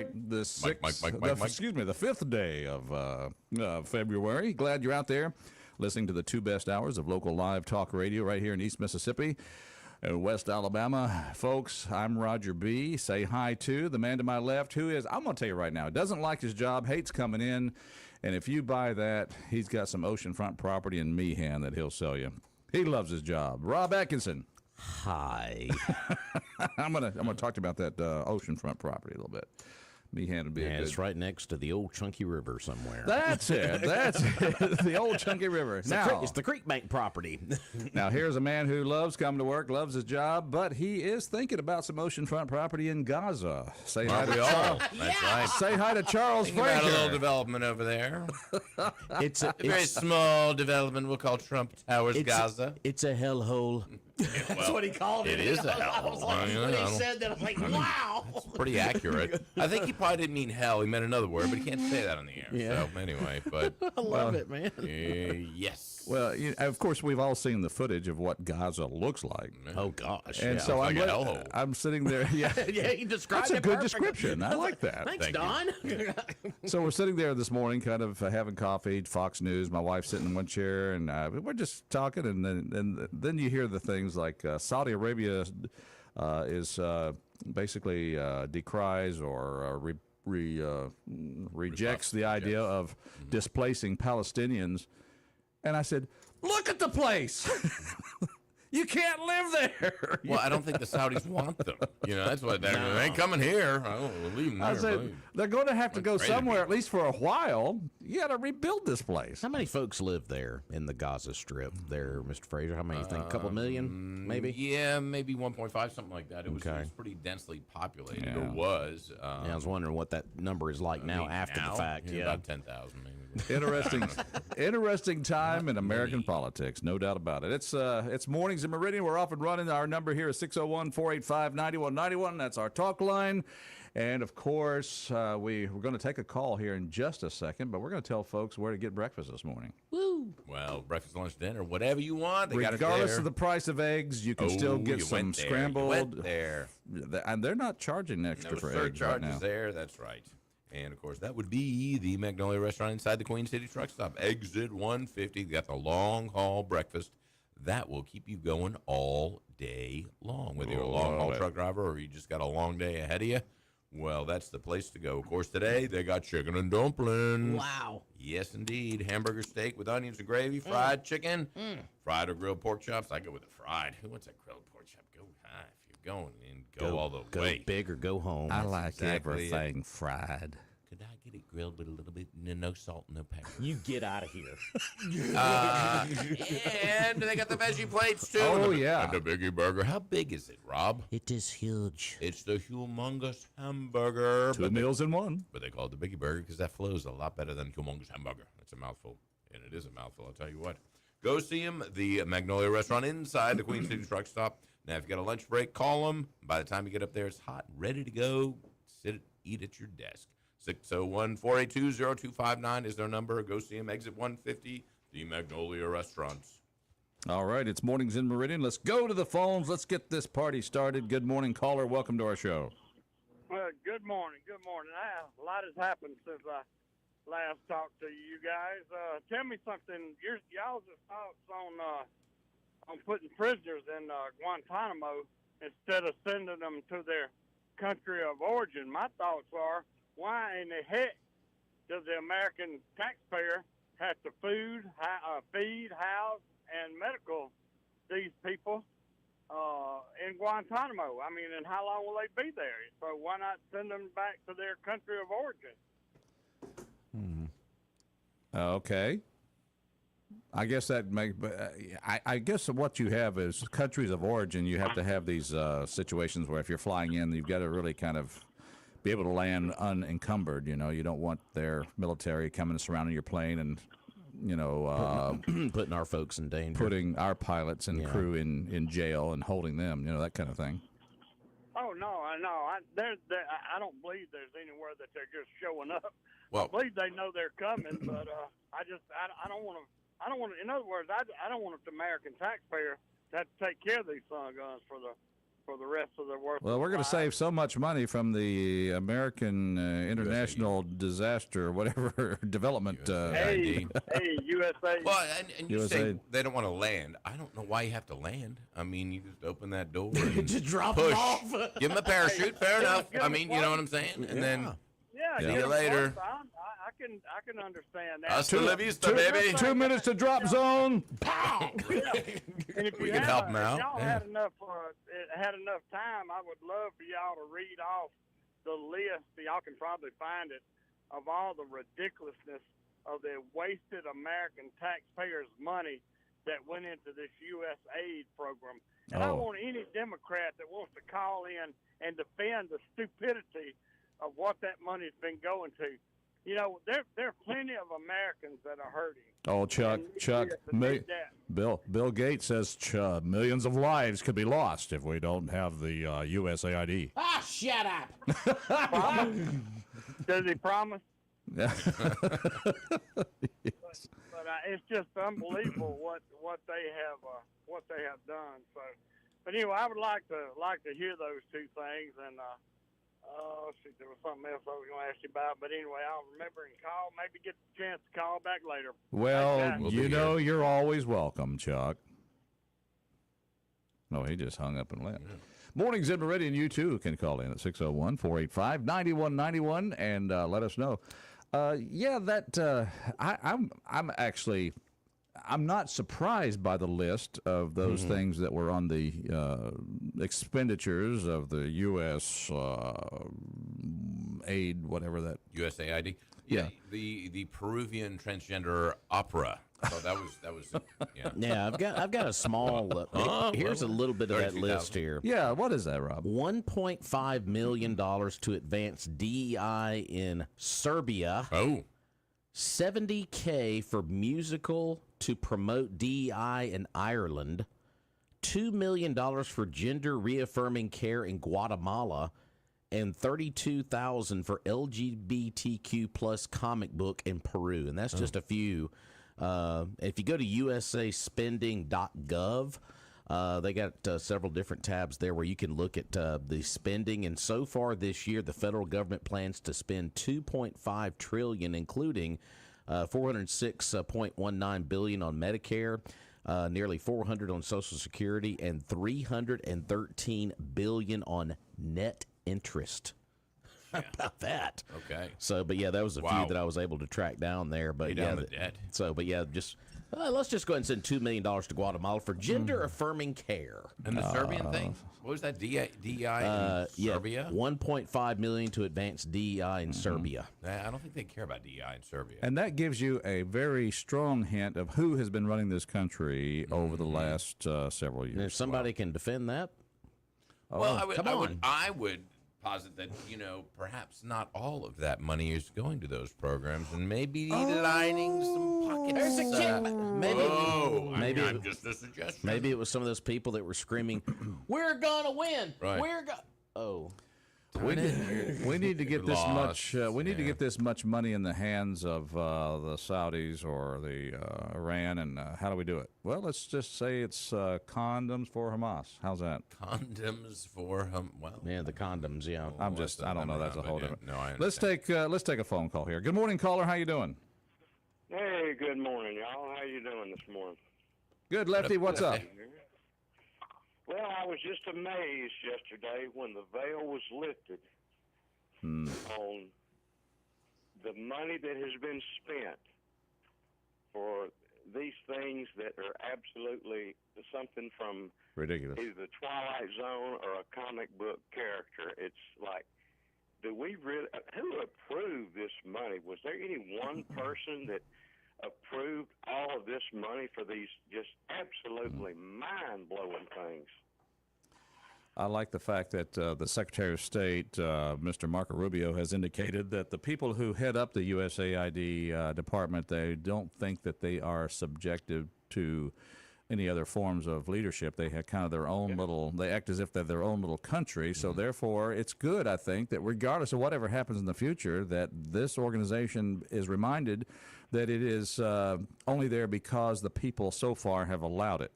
The the 5th day of February. Glad you're out there listening to the 2 best hours of local live talk radio right here in East Mississippi and West Alabama. Folks, I'm Roger B. Say hi to the man to my left, who is, I'm going to tell you right now, doesn't like his job, hates coming in, and if you buy that, he's got some oceanfront property in Meehan that he'll sell you. He loves his job. Rob Atkinson. Hi. I'm gonna talk to you about that oceanfront property a little bit. Meehan would be a good... It's right next to the old Chunky River somewhere. That's it. That's it. The old Chunky River. It's the Creek Bank property. Now, here's a man who loves coming to work, loves his job, but he is thinking about some oceanfront property in Gaza. Say hi to Charles. That's right. Say hi to Charles Fraser. Got a little development over there. It's a very small development we'll call Trump Towers, Gaza. It's a hellhole. That's what he called it. It is a hellhole. When he said that, I was like, wow. It's pretty accurate. I think he probably didn't mean hell. He meant another word, but he can't say that on the air. Yeah. So anyway, but I love it, man. Yes. Well, of course, we've all seen the footage of what Gaza looks like. Oh gosh. And so I'm sitting there. Yeah, Yeah, he described that's a it good perfectly. description. I like that. Thanks, Thank Don. So we're sitting there this morning, kind of having coffee, Fox News. My wife's sitting in one chair, and we're just talking. And then you hear the things like Saudi Arabia is basically decries or rejects the idea of displacing Palestinians. And I said, "Look at the place." You can't live there. Well, I don't think the Saudis want them. That's why they ain't coming here. We'll leave them there. I said, they're going to have to go somewhere, at least for a while. You got to rebuild this place. How many folks live there in the Gaza Strip there, Mr. Fraser? How many you think? A couple million, maybe? Yeah, maybe 1.5, something like that. It was pretty densely populated. Yeah. It was. I was wondering what that number is like now after the fact. Yeah. About 10,000 maybe. Interesting time in American politics, no doubt about it. It's Mornings in Meridian. We're off and running. Our number here is 601-485-9191. That's our talk line. And, of course, we're going to take a call here in just a second, but we're going to tell folks where to get breakfast this morning. Woo! Well, breakfast, lunch, dinner, whatever you want. Regardless of the price of eggs, you can still get some scrambled. You went there. And they're not charging extra for eggs right now. There, that's right. And, of course, that would be the Magnolia Restaurant inside the Queen City Truck Stop. Exit 150. Got the long-haul breakfast. That will keep you going all day long. Whether you're a long-haul truck driver or you just got a long day ahead of you, well, that's the place to go. Of course, today they got chicken and dumplings. Wow. Yes, indeed. Hamburger steak with onions and gravy, fried chicken, fried or grilled pork chops. I go with the fried. Who wants a grilled pork chop? Go high if you're going and go all the way. Go big or go home. I like everything fried. Could I get it grilled with a little bit, no salt, no pepper? You get out of here. And they got the veggie plates, too. Oh, yeah. And the Biggie Burger. How big is it, Rob? It is huge. It's the humongous hamburger. Two meals in one. But they call it the Biggie Burger because that flows a lot better than humongous hamburger. It's a mouthful. And it is a mouthful, I'll tell you what. Go see them, the Magnolia Restaurant inside the Queen City Truck Stop. Now, if you got a lunch break, call them. By the time you get up there, it's hot, ready to go. Eat at your desk. 601-482-0259 is their number. Go see them. Exit 150, the Magnolia Restaurant. All right, it's Mornings in Meridian. Let's go to the phones. Let's get this party started. Good morning, caller. Welcome to our show. Well, good morning. Good morning. A lot has happened since I last talked to you guys. Tell me something. Y'all's thoughts on putting prisoners in Guantanamo instead of sending them to their country of origin. My thoughts are, why in the heck does the American taxpayer have to feed, house, and medical these people in Guantanamo? I mean, and how long will they be there? So why not send them back to their country of origin? Okay. I guess that I guess what you have is countries of origin. You have to have these situations where if you're flying in, you've got to really kind of be able to land unencumbered. You don't want their military coming and surrounding your plane and, putting our folks in danger. Putting our pilots and crew in jail and holding them, that kind of thing. Oh, no, I know. I don't believe there's anywhere that they're just showing up. Well, I believe they know they're coming, but I don't want to. In other words, I don't want the American taxpayer to have to take care of these son of guns for for the rest of their work. Well, we're going to save so much money from the American International Disaster, whatever, Development. Hey, USA. Well, and you say USA. they don't want to land. I don't know why you have to land. I mean, you just open that door and Just drop push. them off. Give them a parachute. Fair enough. I mean, you know what I'm saying? And then Yeah, See get you them later. close. I can understand that. hasta la vista, baby. 2 minutes to drop zone. And if We you can had help 'em if out, Y'all yeah. had enough time. I would love for y'all to read off the list. Y'all can probably find it of all the ridiculousness of the wasted American taxpayers' money that went into this U.S. aid program. And I Oh. want any Democrat that wants to call in and defend the stupidity of what that money's been going to. You know, there are plenty of Americans that are hurting. Oh, Chuck, Bill Gates says millions of lives could be lost if we don't have the USAID. Ah, shut up. Does he promise? Yeah. But it's just unbelievable what they have done. So, but anyway, I would like to hear those two things. And let's see, there was something else I was going to ask you about. But anyway, I'll remember and call. Maybe get the chance to call back later. Well, Thanks, guys. you know, you're always welcome, Chuck. No, he just hung up and left. Mornings in Meridian, you too can call in at 601-485-9191 and let us know. I'm not surprised by the list of those things that were on the expenditures of the U.S. Aid, whatever that. USAID. Yeah. The Peruvian transgender opera. So that was yeah. Yeah, I've got a small. Here's a little bit of that 32,000. list here. Yeah, what is that, Rob? $1.5 million to advance DEI in Serbia. Oh. $70K for musical to promote DEI in Ireland. $2 million for gender reaffirming care in Guatemala, and $32,000 for LGBTQ plus comic book in Peru. And that's just a few. If you go to usaspending.gov, they got several different tabs there where you can look at the spending. And so far this year, the federal government plans to spend $2.5 trillion, including $406.19 billion on Medicare, nearly $400 on Social Security, and $313 billion on net interest. How about that? Okay. So, but yeah, that was a Wow. few that I was able to track down there. But Pay yeah, down the debt. So, but yeah, just let's just go ahead and send $2 million to Guatemala for gender affirming care. And the Serbian thing? What was that? DEI in Serbia? $1.5 million to advance DEI in Serbia. I don't think they care about DEI in Serbia. And that gives you a very strong hint of who has been running this country over the last several And years. if somebody can defend that, Well, come on. I would posit that, perhaps not all of that money is going to those programs, and maybe lining some pockets. There's a kid. Maybe I'm just a suggestion. maybe it was some of those people that were screaming, "We're gonna win! Right. Oh, We need to get this Lost, much. We need to get this much money in the hands of the Saudis or the Iran. And how do we do it? Well, let's just say it's condoms for Hamas. How's that? Condoms for him. Well, yeah, the condoms. Yeah, I don't know. That's a whole different. No, I Let's take a phone call here. Good morning, caller. How you doing? Hey, good morning, y'all. How you doing this morning? Good, Lefty. What's up? Well, I was just amazed yesterday when the veil was lifted on the money that has been spent for these things that are absolutely something from Ridiculous. either the Twilight Zone or a comic book character. It's like, do we really? Who approved this money? Was there any one person that approved all of this money for these just absolutely mind-blowing things? I like the fact that the Secretary of State, Mr. Marco Rubio, has indicated that the people who head up the USAID department, they don't think that they are subjected to any other forms of leadership. They have kind of their own little, they act as if they're their own little country. So therefore, it's good, I think, that regardless of whatever happens in the future, that this organization is reminded that it is only there because the people so far have allowed it.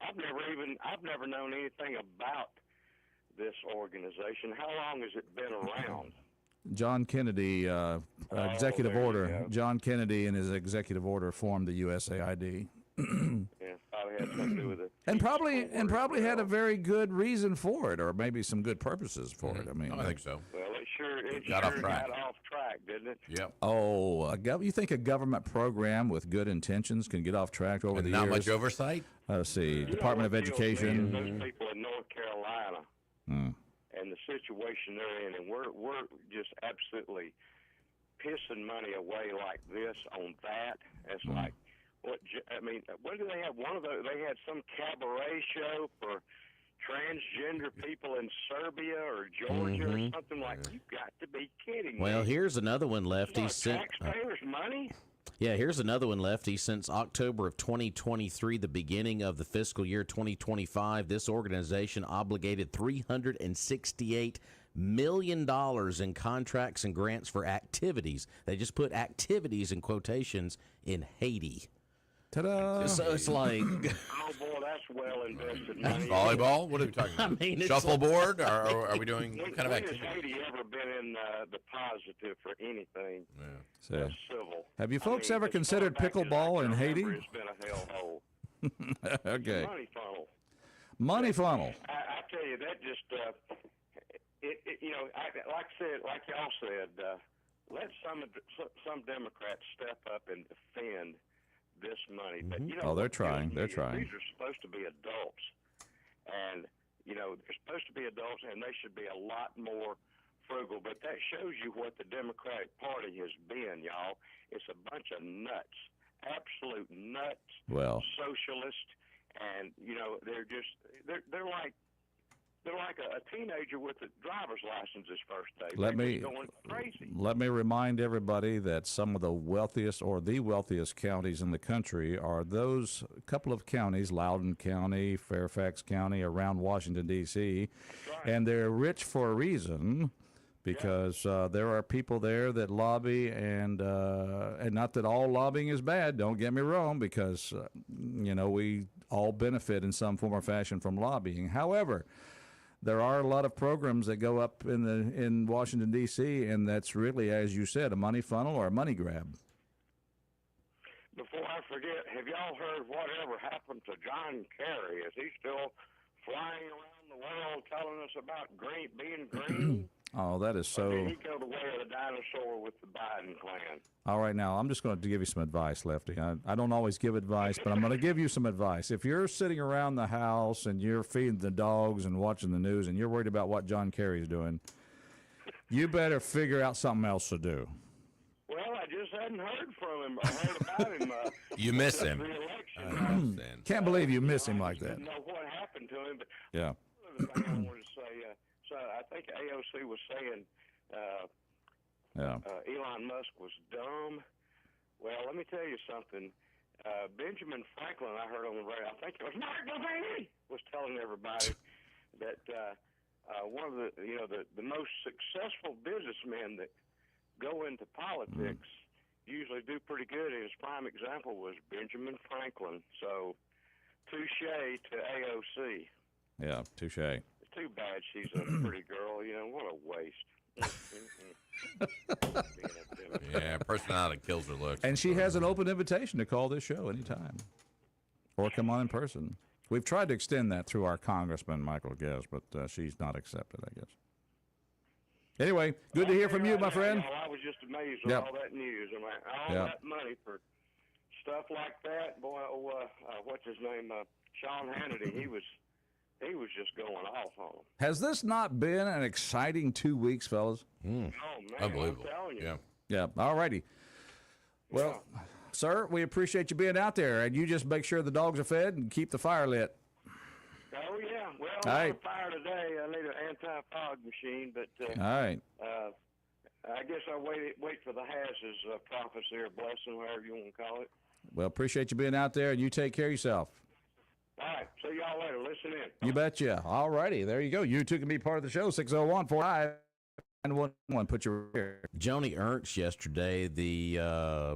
I've never I've never known anything about this organization. How long has it been around? John Kennedy, executive there you order. go. John Kennedy and his executive order formed the USAID. Yeah, probably had something to do with it. And probably had a very good reason for it, or maybe some good purposes for it. I mean, I think so. Well, it sure Got off track. got off track, didn't it? Yep. you think a government program with good intentions can get off track over And the not years? much oversight. Let's see, You know Department of what kills me is Education. those people in North Carolina Mm. and the situation they're in, and we're just absolutely pissing money away like this on that. It's like what do they have? One of those, they had some cabaret show for transgender people in Serbia or Georgia or something like. You've got to be kidding me! Well, here's another one, Lefty. Taxpayers' money. Yeah, here's another one, Lefty. Since October of 2023, the beginning of the fiscal year 2025, this organization obligated $368 million in contracts and grants for activities. They just put activities in quotations in Haiti. Ta-da! So it's like, Oh boy, that's well invested money. Volleyball? What are we talking about? I mean, it's Shuffleboard? Or are we doing what kind of When has activity? Haiti ever been in the positive for anything So, civil? have you folks I mean, ever as far considered back as I pickleball can in Haiti? remember, It's been a hellhole. Okay, Money funnel. money funnel. I tell you, that just, like y'all said, let some Democrats step up and defend this money. But you know, Oh, they're what kills trying. me They're is trying. These are supposed to be adults, and they're supposed to be adults, and they should be a lot more frugal. But that shows you what the Democratic Party has been, y'all. It's a bunch of nuts, absolute nuts. Well, Socialist, and they're like a teenager with a driver's license his first day. Let They're me- just going crazy. let me remind everybody that some of the wealthiest or the wealthiest counties in the country are those couple of counties, Loudoun County, Fairfax County, around Washington, D.C., and they're rich for a reason because there are people there that lobby, and not that all lobbying is bad, don't get me wrong, because, we all benefit in some form or fashion from lobbying. However, there are a lot of programs that go up in Washington, D.C., and that's really, as you said, a money funnel or a money grab. Before I forget, have y'all heard whatever happened to John Kerry? Is he still flying around the world telling us about being green? Oh, that is Or so. did he go the way of the dinosaur with the Biden clan? All right, now, I'm just going to give you some advice, Lefty. I don't always give advice, but I'm going to give you some advice. If you're sitting around the house and you're feeding the dogs and watching the news and you're worried about what John Kerry's doing, you better figure out something else to do. Well, I just hadn't heard from him or heard about him. You miss since him. the election. I understand. Can't believe you miss him like that. Didn't know what happened to him, but Yeah. one other thing I wanted to say. So I think AOC was saying Yeah. Elon Musk was dumb. Well, let me tell you something. Benjamin Franklin, I heard on the radio, I think it was Mark Levine, was telling everybody that one of the most successful businessmen that go into politics usually do pretty good. And his prime example was Benjamin Franklin. So, touche to AOC. Yeah, touche. It's too bad she's a pretty girl. What a waste. Yeah, personality kills her looks. And she has an open invitation to call this show anytime or come on in person. We've tried to extend that through our congressman, Michael Guest, but she's not accepted, I guess. Anyway, good to hear from you, my friend. I was just amazed with Yep. all that news. I'm like, all Yep. that money for stuff like that. Boy, what's his name? Sean Hannity. He was just going off on him. Has this not been an exciting 2 weeks, fellas? Oh man, Unbelievable. I'm telling you. Yeah. Yeah, all righty. Well, sir, we appreciate you being out there, and you just make sure the dogs are fed and keep the fire lit. Oh yeah. Well, All right. I'm on fire today. I need an anti-fog machine, but All right. I guess I'll wait for the Haz's prophecy or blessing, whatever you want to call it. Well, appreciate you being out there, and you take care of yourself. All right. See y'all later. Listen in. You betcha. All righty. There you go. You two can be part of the show, 601-45. 911, put your here. Joni Ernst yesterday, the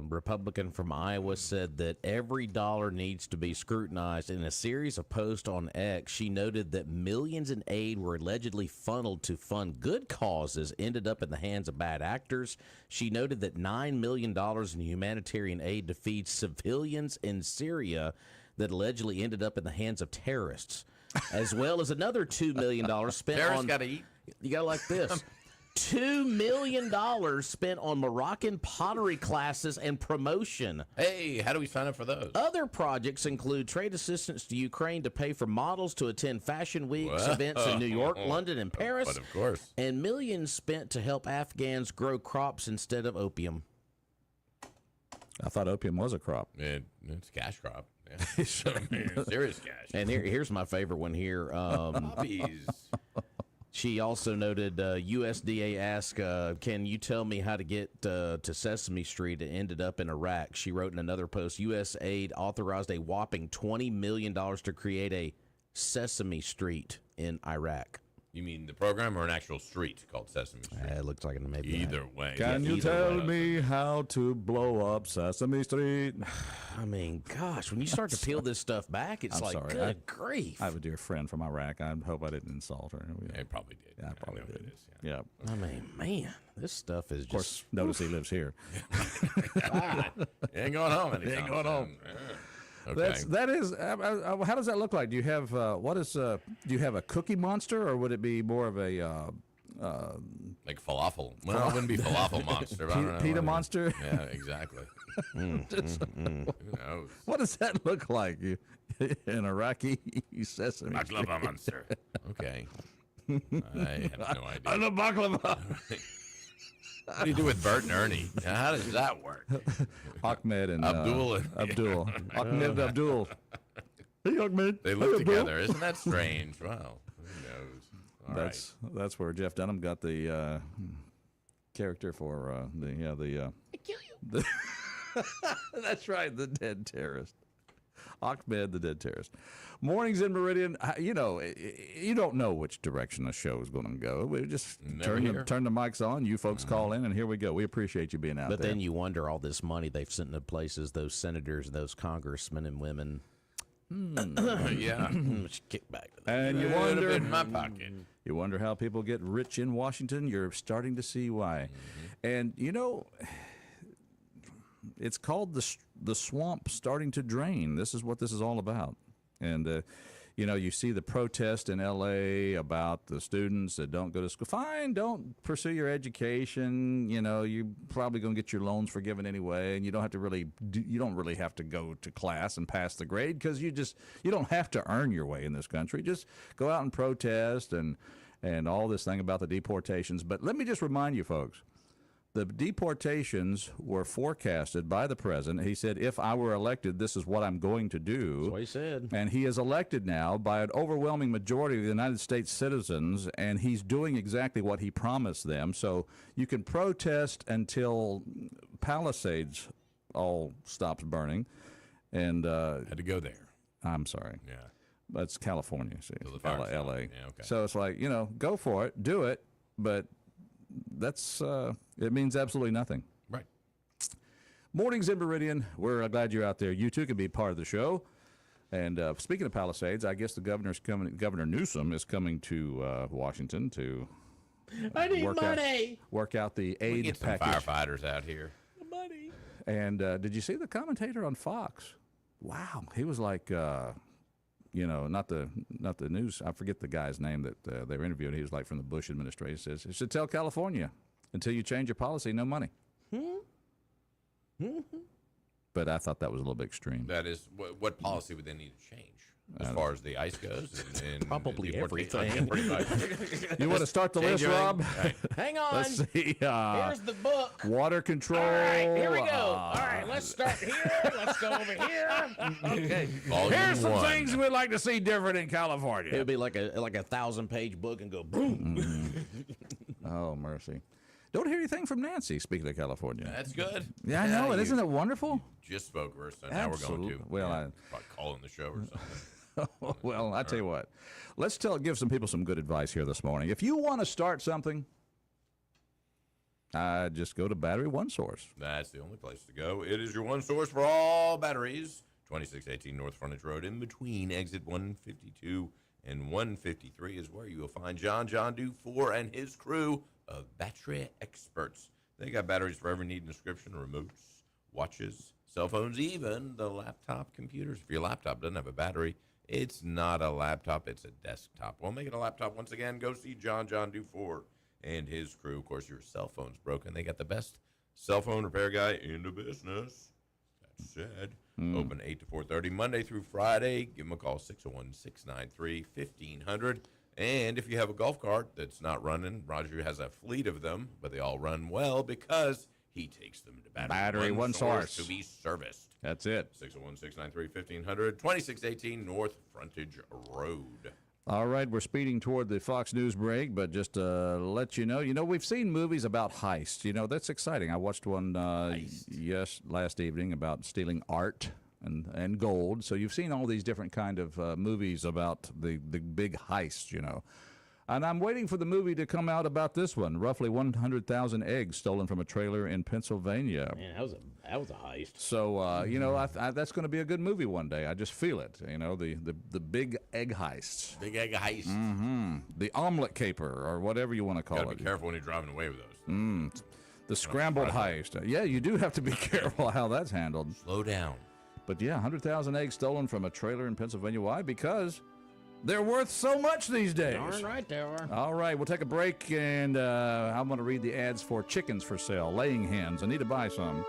Republican from Iowa, said that every dollar needs to be scrutinized. In a series of posts on X, she noted that millions in aid were allegedly funneled to fund good causes, ended up in the hands of bad actors. She noted that $9 million in humanitarian aid to feed civilians in Syria that allegedly ended up in the hands of terrorists, as well as another $2 million spent Terrorists on... got to eat. You got to like this. $2 million spent on Moroccan pottery classes and promotion. Hey, how do we sign up for those? Other projects include trade assistance to Ukraine to pay for models to attend Fashion Week's events in New York, London, and Paris. But of course. And millions spent to help Afghans grow crops instead of opium. I thought opium was a crop. It's a cash crop. Yeah. Serious cash. And here's my favorite one here. Puppies. She also noted USDA asked, can you tell me how to get to Sesame Street? It ended up in Iraq. She wrote in another post, U.S. aid authorized a whopping $20 million to create a Sesame Street in Iraq. You mean the program or an actual street called Sesame Street? It looks like it may be. Either way. Can you tell me how to blow up Sesame Street? I mean, gosh, when you start to peel this stuff back, it's I'm like, sorry. good grief. I have a dear friend from Iraq. I hope I didn't insult her. Yeah, it probably did. Yeah, I probably know did. It is, yeah. Yeah. I mean, man, this stuff is Of course, just... notice he lives here. You ain't going home anytime ain't going soon. home. Yeah. Okay. That is. How does that look like? Do you have do you have a Cookie Monster, or would it be more of a Like falafel. Well, it wouldn't be falafel monster. But I don't know. Pita Monster? Yeah, exactly. Who knows? What does that look like? An Iraqi sesame Street? Baklava monster. Okay. I have no idea. I'm a baklava. What do you do with Bert and Ernie? Now, how does that work? Ahmed and Abdul. Abdul. Ahmed Abdul. Hey, Ahmed. They Hey, live Abdul. together. Isn't that strange? Well, who knows? All right. That's where Jeff Dunham got the character for I kill you. That's right, the dead terrorist. Ahmed, the dead terrorist. Mornings in Meridian. You know, you don't know which direction the show is going to go. We just turn the mics on. You folks call in, and here we go. We appreciate you being out there. But then you wonder all this money they've sent into places, those senators, those congressmen and women. Yeah. Kick back to that. And you Could have wonder, been in my pocket. you wonder how people get rich in Washington. You're starting to see why. And you know, it's called the swamp starting to drain. This is what this is all about. And you know, you see the protest in L.A. about the students that don't go to school. Fine, don't pursue your education. You know, you're probably going to get your loans forgiven anyway, and you don't have to you don't really have to go to class and pass the grade because you don't have to earn your way in this country. Just go out and protest and all this thing about the deportations. But let me just remind you, folks. The deportations were forecasted by the president. He said, if I were elected, this is what I'm going to do. That's what he said. And he is elected now by an overwhelming majority of the United States citizens, and he's doing exactly what he promised them. So you can protest until Palisades all stops burning. And Had to go there. I'm sorry. Yeah. But it's California, see. Till the fire's out. LA. Yeah, okay. So it's like, you know, go for it, do it, but that's it means absolutely nothing. Right. Mornings in Meridian. We're glad you're out there. You too can be part of the show. And speaking of Palisades, I guess the governor's coming. Governor Newsom is coming to Washington to I need money. work out the We aid get some package. firefighters out here. Money. And did you see the commentator on Fox? Wow, he was like, you know, not the news. I forget the guy's name that they were interviewing. He was like from the Bush administration. Says, you should tell California, until you change your policy, no money. But I thought that was a little bit extreme. That is, what policy would they need to change as far as the ice goes? And Probably deportation? everything. Pretty much. You want to start the Change list, everything? Rob? Right. Hang on. Let's see. Here's the book. Water control. All right, here we go. All right, let's start here. Let's go over here. Okay. Volume Here's some 1. things we'd like to see different in California. It would be like a 1,000-page book and go boom. Oh, mercy. Don't hear anything from Nancy, speaking of California. That's good. Yeah, I know it. you Isn't it wonderful? Just spoke for us, so now we're going Absolutely. to. Well, yeah, probably calling the show or something. Well, I tell you what. Let's give some people some good advice here this morning. If you want to start something, Just go to Battery One Source. That's the only place to go. It is your one source for all batteries. 2618 North Frontage Road, in between exit 152 and 153 is where you will find John Dufour and his crew of battery experts. They got batteries for every need and description, remotes, watches, cell phones, even the laptop computers. If your laptop doesn't have a battery, it's not a laptop, it's a desktop. Well, make it a laptop. Once again, go see John Dufour and his crew. Of course, your cell phone's broken. They got the best cell phone repair guy in the business. That said, open 8 to 4:30 Monday through Friday. Give them a call, 601-693-1500. And if you have a golf cart that's not running, Roger has a fleet of them, but they all run well because he takes them to Battery One Source to be serviced. That's it. 601-693-1500, 2618 North Frontage Road. All right, we're speeding toward the Fox News break, but just to let you know, we've seen movies about heists. That's exciting. I watched one, last evening about stealing art and gold. So you've seen all these different kind of movies about the big heists, And I'm waiting for the movie to come out about this one. Roughly 100,000 eggs stolen from a trailer in Pennsylvania. Man, that was a heist. So, that's going to be a good movie one day. I just feel it. The big egg heists. Big egg heist. Mm-hmm. The omelet caper, or whatever you want to call Gotta it. be careful when you're driving away with those. The scrambled heist. Yeah, you do have to be careful how that's handled. Slow down. But yeah, 100,000 eggs stolen from a trailer in Pennsylvania. Why? Because they're worth so much these days. Darn right they are. All right, we'll take a break, and I'm going to read the ads for chickens for sale, laying hens. I need to buy some.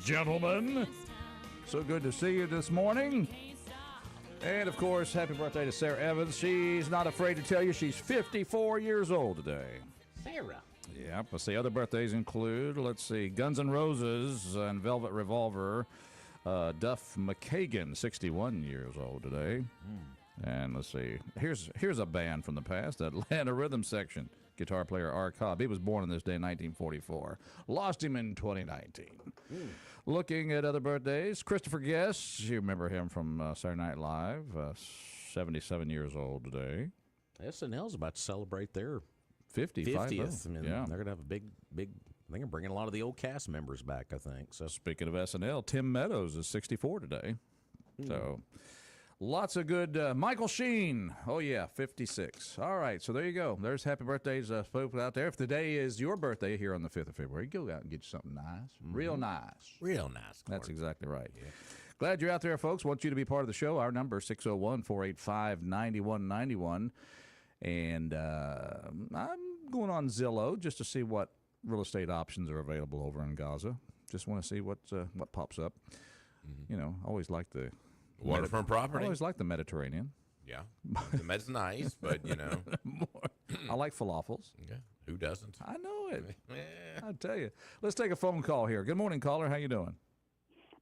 gentlemen. So good to see you this morning. And, of course, happy birthday to Sarah Evans. She's not afraid to tell you she's 54 years old today. Sarah. Yeah, let's see. Other birthdays include, let's see, Guns N' Roses and Velvet Revolver. Duff McKagan, 61 years old today. And let's see, here's a band from the past, Atlanta Rhythm Section. Guitar player R. Cobb. He was born on this day in 1944. Lost him in 2019. Looking at other birthdays, Christopher Guest. You remember him from Saturday Night Live. 77 years old today. SNL's about to celebrate their 50th. I mean, Yeah. they're going to have a big. I think they're bringing a lot of the old cast members back, I think. So Speaking of SNL, Tim Meadows is 64 today. So lots of good. Michael Sheen. Oh, yeah, 56. All right, so there you go. There's happy birthdays, folks out there. If today is your birthday here on the 5th of February, go out and get you something nice. Real nice. Real nice. That's exactly right. Yeah. Glad you're out there, folks. Want you to be part of the show. Our number is 601-485-9191. And I'm going on Zillow just to see what real estate options are available over in Gaza. Just want to see what pops up. You know, always like the Waterfront property. I always like the Mediterranean. Yeah. The Med's nice, but, you know. I like falafels. Yeah. Who doesn't? I know it. I tell you. Let's take a phone call here. Good morning, caller. How you doing?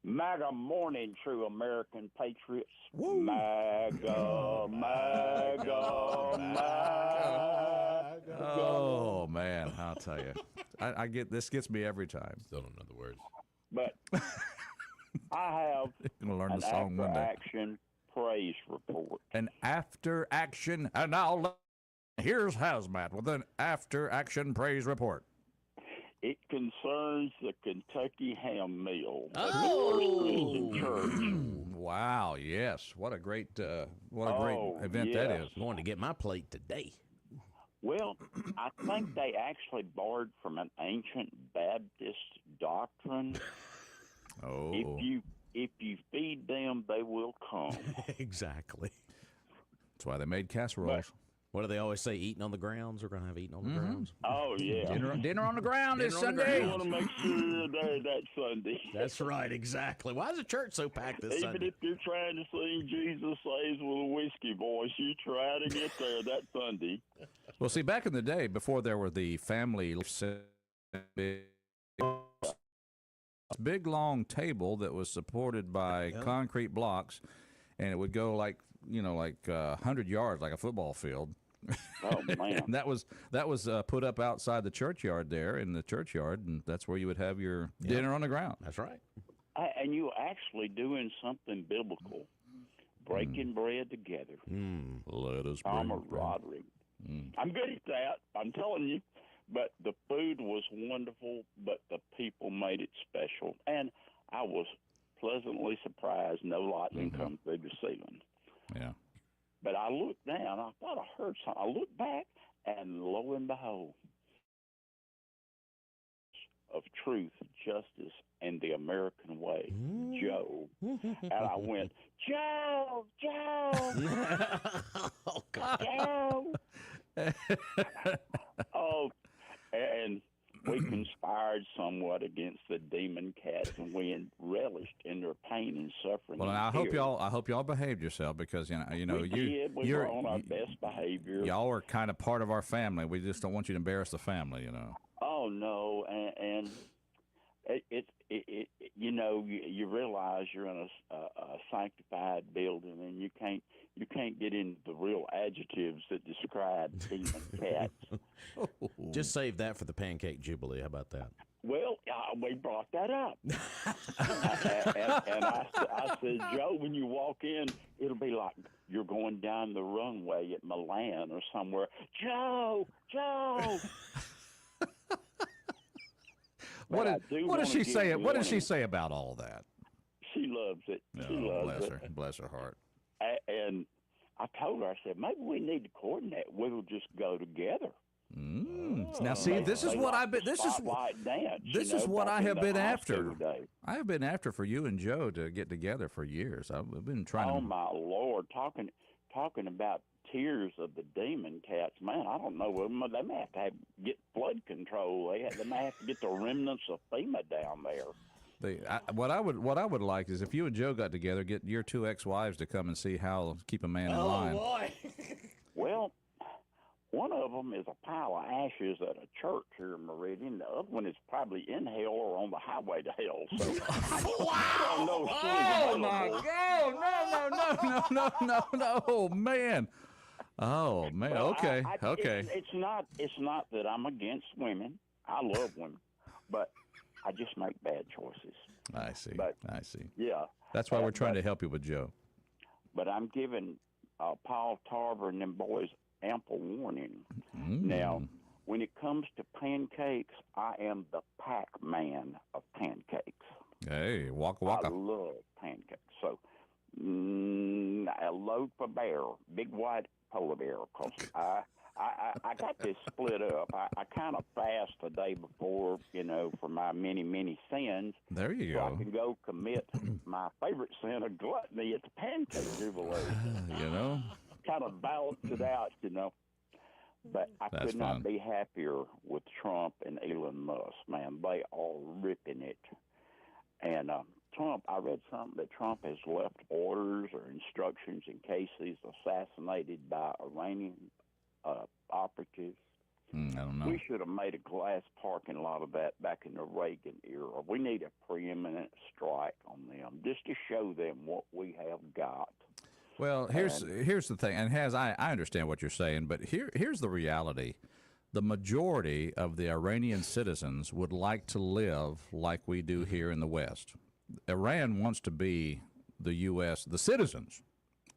MAGA morning, true American patriots. Woo. MAGA, MAGA, MAGA. Oh man, I'll tell you. I get this gets me every time. Still don't know the words. But I have I'm gonna learn an the song Monday. after-action praise report. An after action, and now here's Hazmat with an after action praise report. It concerns the Kentucky ham meal. Oh. First Christian Church. Wow, yes, what a great event that is. I'm going to get my plate today. Well, I think they actually borrowed from an ancient Baptist doctrine. Oh, If you feed them, they will come. Exactly. that's why they made casseroles. What do they always say? Eating on the grounds? We're going to have eating on the grounds. Oh, yeah. Dinner on the ground this Dinner on the Sunday. You want to make sure you're there that Sunday. That's right, exactly. Why is the church so packed this Even Sunday? if you're trying to sing Jesus Saves with a whiskey voice, you try to get there that Sunday. Well, see, back in the day, before there were the family big long table that was supported by concrete blocks, and it would go like 100 yards, like a football field. Oh, man. And that was put up outside the churchyard there in the churchyard, and that's where you would have your dinner on the ground. That's right. And you're actually doing something biblical. Breaking bread together. Let us bring Camaraderie. I'm good at that. I'm telling you. But the food was wonderful, but the people made it special. And I was pleasantly surprised no lightning come through the ceiling. Yeah. But I looked down. I thought I heard something. I looked back, and lo and behold, of truth, justice, and the American way, Joe. And I went, Joe, Oh, God. Joe. Oh, and we conspired somewhat against the demon cats, and we relished in their pain and suffering. Well, and I hope y'all behaved yourself, because we were on our best behavior. Y'all are kind of part of our family. We just don't want you to embarrass the family, you know. Oh no, and you realize you're in a sanctified building, and you can't get into the real adjectives that describe demon cats. Just save that for the Pancake Jubilee. How about that? Well, we brought that up. and I said, Joe, when you walk in, it'll be like you're going down the runway at Milan or somewhere. Joe! What does she say? What does she say about all that? She loves it. She loves it. Bless her heart. And I told her, I said, maybe we need to coordinate. We'll just go together. Now, see, this is what I've been. This is what I have been after. I have been after for you and Joe to get together for years. I've been trying. Oh my Lord, talking about tears of the demon cats, man. I don't know. They may have to get flood control. They may have to get the remnants of FEMA down there. What I would like is if you and Joe got together, get your 2 ex-wives to come and see how keep a man in line. Oh, boy. Well, one of them is a pile of ashes at a church here in Meridian. The other one is probably in hell or on the highway to hell. So I don't know if she's Oh my available. God! No, man! Oh man! Well, Okay, okay. It's not that I'm against women. I love women, but I just make bad choices. I see. But, I see. Yeah. That's why we're trying to help you with Joe. But I'm giving Paul Tarver and them boys ample warning. Now, when it comes to pancakes, I am the Pac-Man of pancakes. Hey, waka waka. I love pancakes. So, a loaf of bear, big white polar bear, because I got this split up. I kind of fast the day before, for my many, many sins. There you so go. I can go commit my favorite sin of gluttony at the pancake jubilee. Kind of balance it out, But I That's could not fun. be happier with Trump and Elon Musk, man. They are ripping it. And Trump, I read something that Trump has left orders or instructions in case he's assassinated by Iranian operatives. I don't know. We should have made a glass parking lot of that back in the Reagan era. We need a preeminent strike on them just to show them what we have got. Well, here's the thing, and I understand what you're saying, but here's the reality. The majority of the Iranian citizens would like to live like we do here in the West. Iran wants to be the U.S., the citizens.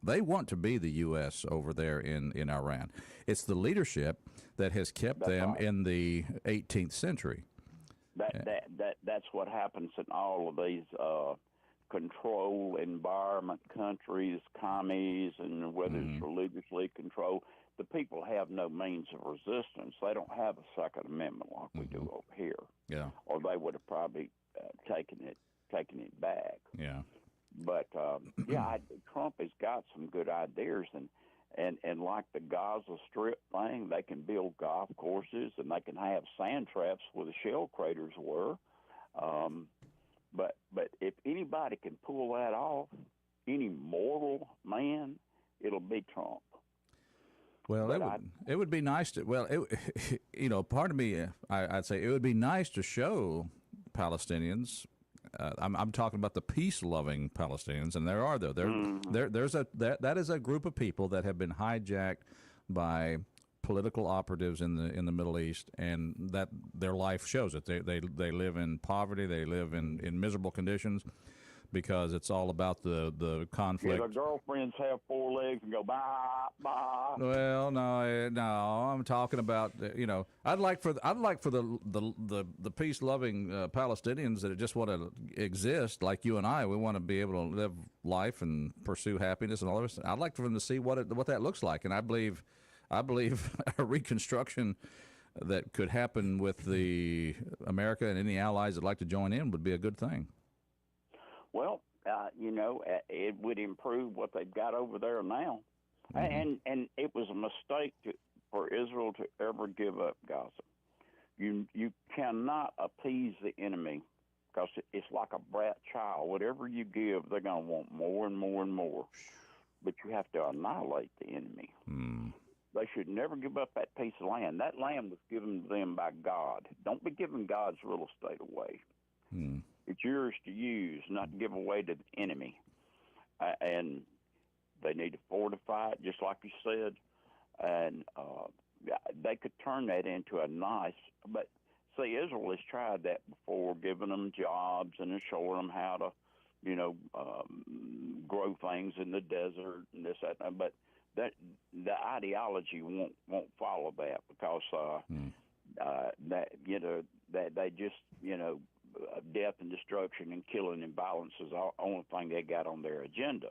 They want to be the U.S. over there in Iran. It's the leadership that has kept them in the 18th century. That's what happens in all of these control environment countries, commies, and whether it's religiously controlled. The people have no means of resistance. They don't have a Second Amendment like we do over here. Yeah. Or they would have probably taken it back. Yeah. But Trump has got some good ideas, and like the Gaza Strip thing, they can build golf courses and they can have sand traps where the shell craters were. But if anybody can pull that off, any mortal man, it'll be Trump. Well, it would be nice to. Well, part of me, I'd say it would be nice to show Palestinians. I'm talking about the peace-loving Palestinians, and there are though. That is a group of people that have been hijacked by political operatives in the Middle East, and that their life shows it. They live in poverty. They live in miserable conditions because it's all about the conflict. Yeah, their girlfriends have 4 legs and go bye bye. Well, no, I'm talking about I'd like for the peace loving Palestinians that just want to exist like you and I. We want to be able to live life and pursue happiness and all this. I'd like for them to see what that looks like, and I believe a reconstruction that could happen with the America and any allies that like to join in would be a good thing. Well, it would improve what they've got over there now. And it was a mistake for Israel to ever give up Gaza. You cannot appease the enemy because it's like a brat child. Whatever you give, they're going to want more and more and more. But you have to annihilate the enemy. They should never give up that piece of land. That land was given to them by God. Don't be giving God's real estate away. It's yours to use, not to give away to the enemy. And they need to fortify it, just like you said. And they could turn that into a nice, but see, Israel has tried that before, giving them jobs and showing them how to, grow things in the desert and this, that, but that the ideology won't follow that because that they just death and destruction and killing and violence is the only thing they got on their agenda.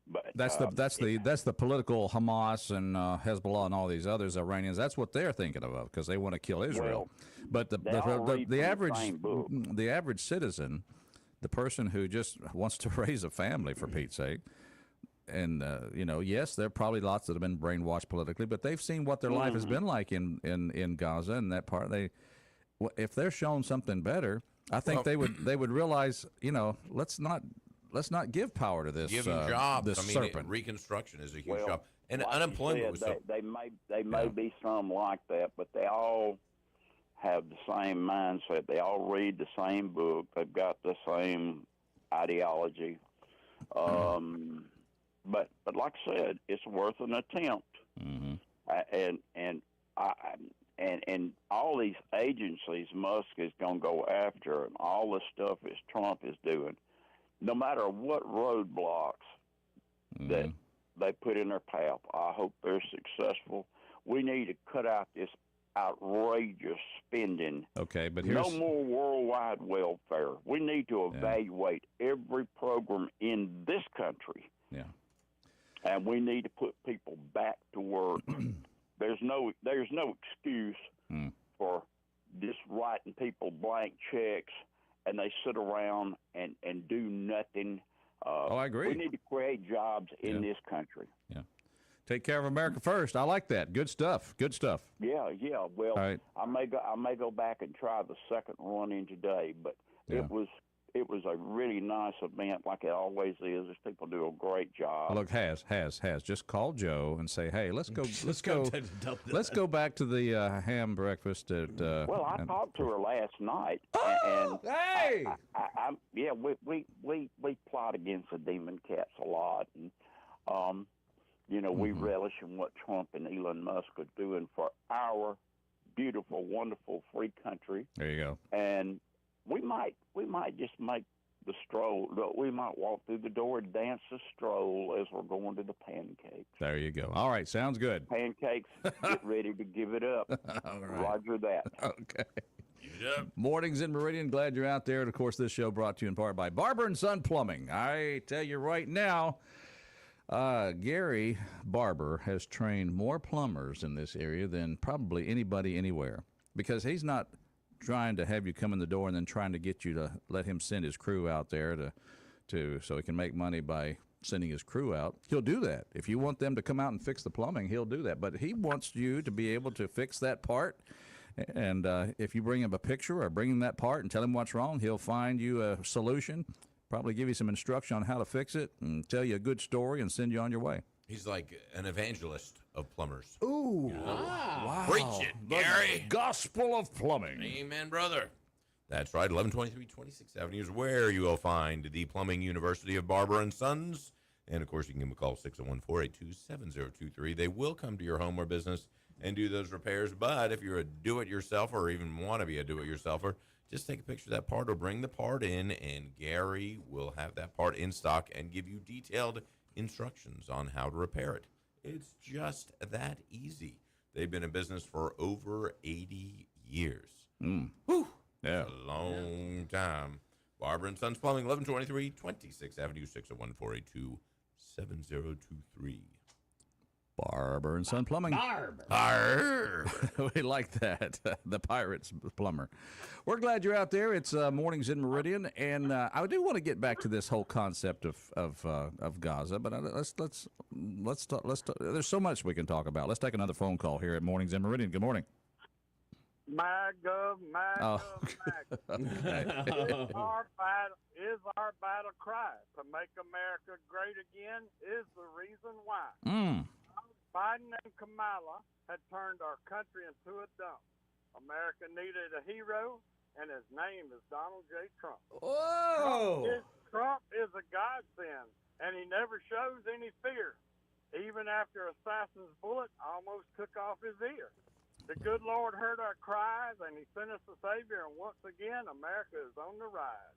But that's the political Hamas and Hezbollah and all these others Iranians. That's what they're thinking of because they want to kill Israel. But the average citizen, the person who just wants to raise a family, for Pete's sake, and yes, there are probably lots that have been brainwashed politically, but they've seen what their life has been like in Gaza and that part. If they're shown something better, I think they would realize, let's not give power to this. Give them jobs. This I mean, serpent. Reconstruction is a huge Well, job, and like unemployment you was said, so. they may be some like that, but they all have the same mindset. They all read the same book. They've got the same ideology. But like I said, it's worth an attempt. Mm-hmm. And all these agencies Musk is going to go after, and all the stuff that Trump is doing, no matter what roadblocks that they put in their path, I hope they're successful. We need to cut out this outrageous spending. Okay, but no more worldwide welfare. We need to evaluate every program in this country. Yeah. And we need to put people back to work. There's no excuse for just writing people blank checks and they sit around and do nothing. I agree. We need to create jobs in this country. Yeah. Take care of America first. I like that. Good stuff. Good stuff. Yeah. Well, right. I may go back and try the second run in today, but it was a really nice event, like it always is. These people do a great job. Look, has. Just call Joe and say, hey, let's go back to the ham breakfast at. Well, I talked to her last night. Oh, and hey! We plot against the demon cats a lot, and we relish in what Trump and Elon Musk are doing for our beautiful, wonderful, free country. There you go. And we might just make the stroll. We might walk through the door and dance the stroll as we're going to the pancakes. There you go. All right, sounds good. Pancakes, get ready to give it up. All right. Roger that. Okay. Give it up. Mornings in Meridian. Glad you're out there. And, of course, this show brought to you in part by Barber & Son Plumbing. I tell you right now, Gary Barber has trained more plumbers in this area than probably anybody anywhere, because he's not trying to have you come in the door and then trying to get you to let him send his crew out there to so he can make money by sending his crew out. He'll do that. If you want them to come out and fix the plumbing, he'll do that. But he wants you to be able to fix that part. And if you bring him a picture or bring him that part and tell him what's wrong, he'll find you a solution, probably give you some instruction on how to fix it, and tell you a good story and send you on your way. He's like an evangelist of plumbers. Ooh. Wow. Preach it, Gary. Gospel of plumbing. Amen, brother. That's right. 1123 26th Avenue is where you will find the Plumbing University of Barber & Sons. And, of course, you can give them a call, 601-482-7023. They will come to your home or business and do those repairs. But if you're a do-it-yourselfer or even want to be a do-it-yourselfer, just take a picture of that part or bring the part in, and Gary will have that part in stock and give you detailed instructions on how to repair it. It's just that easy. They've been in business for over 80 years. Whew. Yeah. A long time. Barber & Sons Plumbing, 1123 26th Avenue, 601-482-7023. Barber & Son Plumbing. Arr. We like that. The Pirates plumber. We're glad you're out there. It's Mornings in Meridian, and I do want to get back to this whole concept of Gaza, but let's talk. There's so much we can talk about. Let's take another phone call here at Mornings in Meridian. Good morning. MAGA. Is our battle cry to make America great again is the reason why. Biden and Kamala had turned our country into a dump. America needed a hero, and his name is Donald J. Trump. Whoa! Trump is a godsend, and he never shows any fear. Even after assassin's bullet almost took off his ear. The good Lord heard our cries, and he sent us a Savior, and once again, America is on the rise.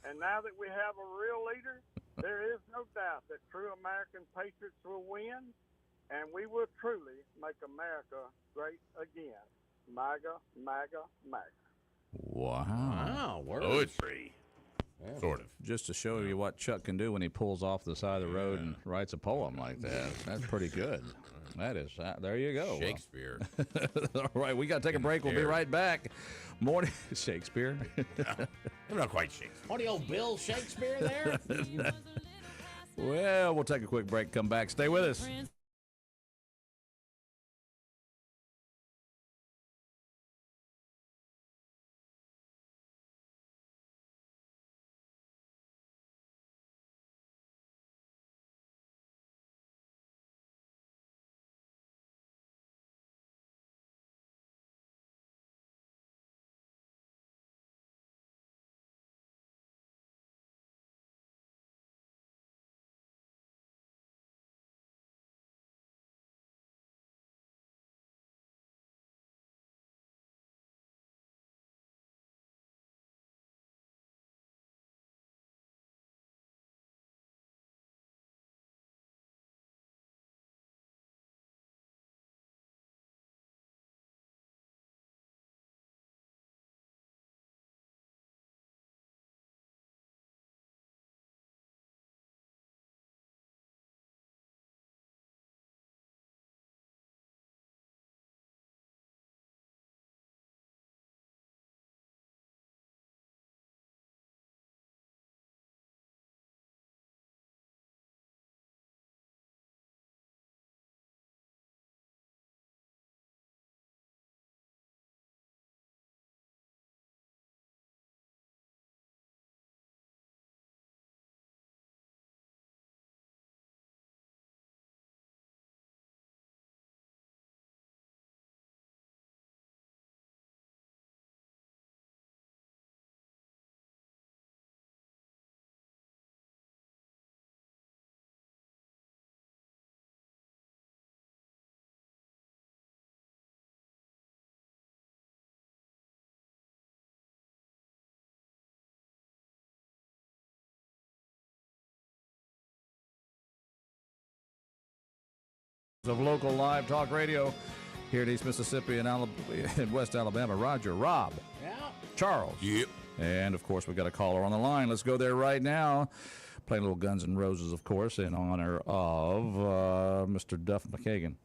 And now that we have a real leader, there is no doubt that true American patriots will win, and we will truly make America great again. MAGA, MAGA, MAGA. Wow. Poetry. Yeah. Sort of. Just to show you what Chuck can do when he pulls off the side of the road and writes a poem like that. That's pretty good. That is, there you go. Shakespeare. All right, we got to take a break. We'll be right back. Morning, Shakespeare. I'm not quite Shakespeare. What, the old Bill Shakespeare there? Well, we'll take a quick break. Come back. Stay with us. of local live talk radio here in East Mississippi and West Alabama. Roger, Rob, Yeah. Charles. Yep. And, of course, we got a caller on the line. Let's go there right now. Playing a little Guns N' Roses, of course, in honor of Mr. Duff McKagan.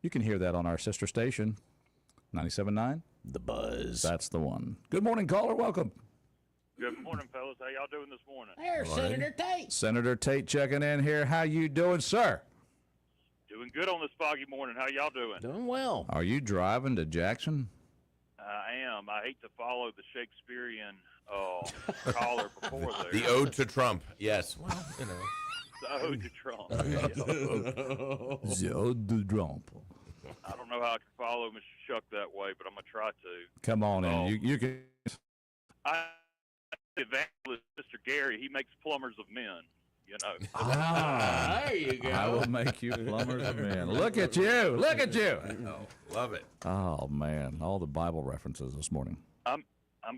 You can hear that on our sister station, 97.9. The Buzz. That's the one. Good morning, caller. Welcome. Good morning, fellas. How y'all doing this morning? There's Senator Tate. Senator Tate checking in here. How you doing, sir? Doing good on this foggy morning. How y'all doing? Doing well. Are you driving to Jackson? I am. I hate to follow the Shakespearean caller before there. The ode to Trump. Yes. Well, The ode to Trump. The ode to Trump. I don't know how I can follow Mr. Shuck that way, but I'm going to try to. Come on in. You can. Evangelist Mr. Gary, he makes plumbers of men, you know. There you go. I will make you plumbers of men. Look at you. Look at you. love it. Oh, man. All the Bible references this morning. I'm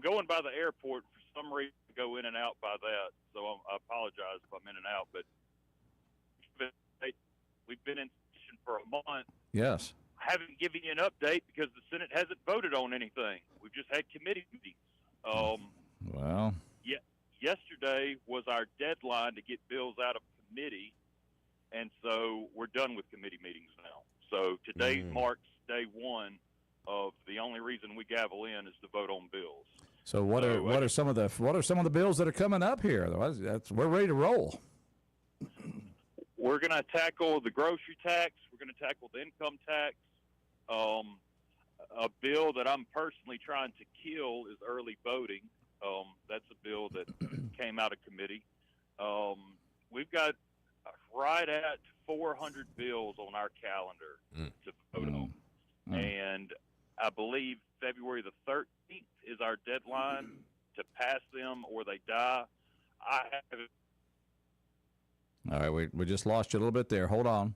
going by the airport for some reason to go in and out by that, so I apologize if I'm in and out, but we've been in session for a month. Yes. I haven't given you an update because the Senate hasn't voted on anything. We've just had committee meetings. Well. Yesterday was our deadline to get bills out of committee, and so we're done with committee meetings now. So today marks day one of the only reason we gavel in is to vote on bills. So what are some of the bills that are coming up here? We're ready to roll. We're going to tackle the grocery tax. We're going to tackle the income tax. A bill that I'm personally trying to kill is early voting. That's a bill that came out of committee. We've got right at 400 bills on our calendar to vote on. And I believe February the 13th is our deadline to pass them or they die. I haven't. All right, we just lost you a little bit there. Hold on.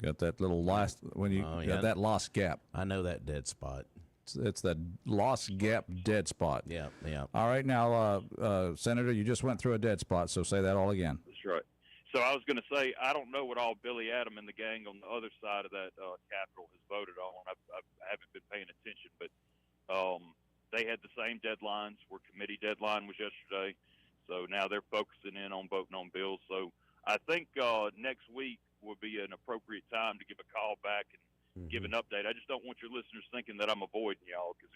Got that little got that lost gap. I know that dead spot. It's that lost gap dead spot. Yeah. All right, now, Senator, you just went through a dead spot, so say that all again. That's right. So I was going to say, I don't know what all Billy Adam and the gang on the other side of that Capitol has voted on. I haven't been paying attention, but they had the same deadlines. Where committee deadline was yesterday, so now they're focusing in on voting on bills. So I think next week will be an appropriate time to give a call back and give an update. I just don't want your listeners thinking that I'm avoiding y'all because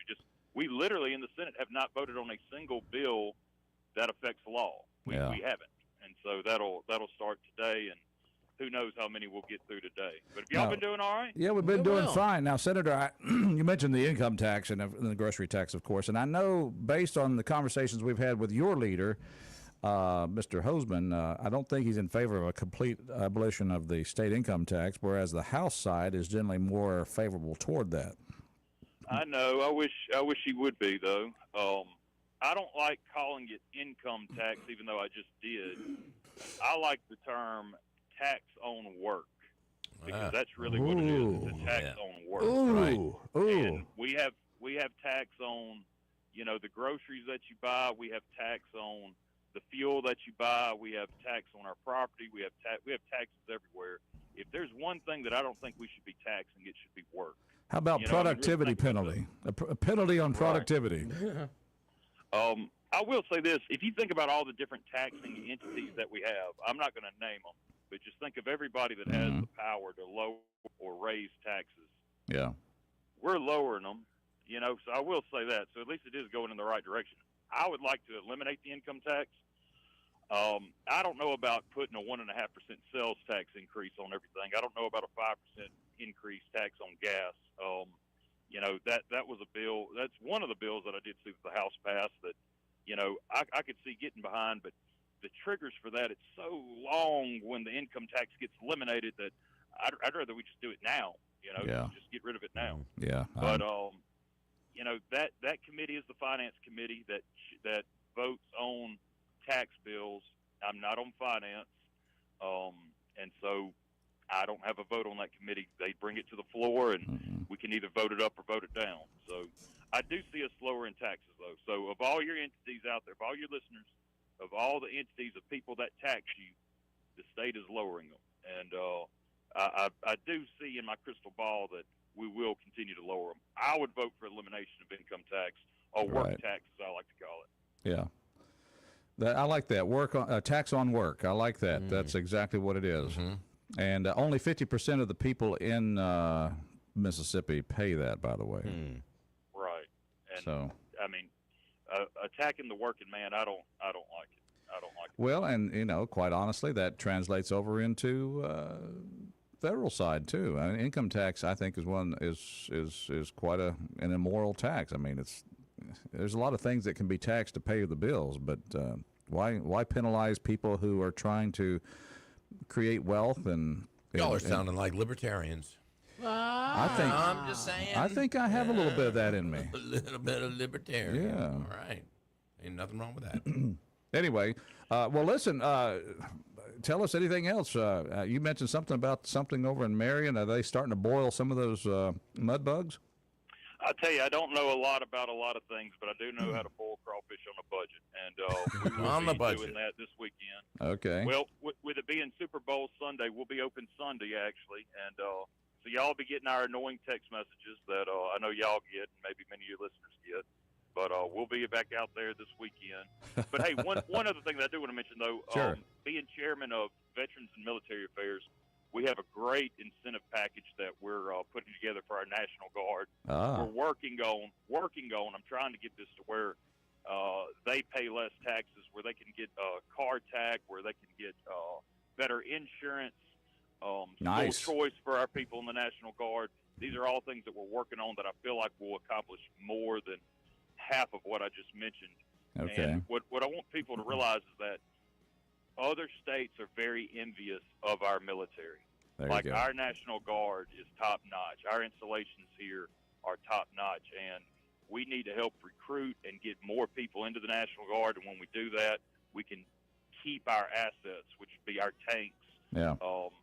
we literally in the Senate have not voted on a single bill that affects law. We haven't, and so that'll start today, and who knows how many we'll get through today. But have y'all been doing all right? Yeah, we've been doing fine. Now, Senator, you mentioned the income tax and the grocery tax, of course, and I know based on the conversations we've had with your leader, Mr. Hoseman, I don't think he's in favor of a complete abolition of the state income tax, whereas the House side is generally more favorable toward that. I know. I wish he would be, though. I don't like calling it income tax, even though I just did. I like the term tax on work because that's really what it is. It's a tax on work. And we have tax on, the groceries that you buy. We have tax on the fuel that you buy. We have tax on our property. We have taxes everywhere. If there's one thing that I don't think we should be taxing, it should be work. How about productivity penalty? A penalty on productivity. I will say this. If you think about all the different taxing entities that we have, I'm not going to name them, but just think of everybody that has the power to lower or raise taxes. Yeah. We're lowering them, so I will say that. So at least it is going in the right direction. I would like to eliminate the income tax. I don't know about putting a 1.5% sales tax increase on everything. I don't know about a 5% increase tax on gas. That was a bill. That's one of the bills that I did see that the House passed that, I could see getting behind, but the triggers for that, it's so long when the income tax gets eliminated that I'd rather we just do it now, just get rid of it now. Yeah. But, that committee is the finance committee that votes on tax bills. I'm not on finance. And so I don't have a vote on that committee. They bring it to the floor and we can either vote it up or vote it down. So I do see us lowering taxes though. So of all your entities out there, of all your listeners, of all the entities of people that tax you, the state is lowering them. and I do see in my crystal ball that we will continue to lower them. I would vote for elimination of income tax, or work Right. tax, as I like to call it. Yeah. I like that. Tax on work. I like that. That's exactly what it is. And only 50% of the people in Mississippi pay that, by the way. Right. And So, I mean, attacking the working man, I don't like it. I don't like it. well, and quite honestly, that translates over into federal side too. I mean, income tax, I think, is quite an immoral tax. I mean, there's a lot of things that can be taxed to pay the bills, but why penalize people who are trying to create wealth and Y'all are sounding like libertarians. I'm just saying. I think I have a little bit of that in me. A little bit of libertarian. Yeah. All right. Ain't nothing wrong with that. Anyway, well, listen. Tell us anything else. You mentioned something over in Meridian. Are they starting to boil some of those mud bugs? I tell you, I don't know a lot about a lot of things, but I do know how to boil crawfish on a budget, and we will On the be budget. doing that this weekend. Okay. Well, with it being Super Bowl Sunday, we'll be open Sunday actually, and so y'all be getting our annoying text messages that I know y'all get, and maybe many of your listeners get. But we'll be back out there this weekend. But hey, one other thing that I do want to mention though, Sure. Being chairman of Veterans and Military Affairs, we have a great incentive package that we're putting together for our National Guard. We're working on. I'm trying to get this to where they pay less taxes, where they can get car tag, where they can get better insurance, Nice. school choice for our people in the National Guard. These are all things that we're working on that I feel like will accomplish more than half of what I just mentioned. Okay. And what I want people to realize is that other states are very envious of our military. There Like you go. our National Guard is top notch. Our installations here are top notch, and we need to help recruit and get more people into the National Guard. And when we do that, we can keep our assets, which would be our tanks, Yeah. our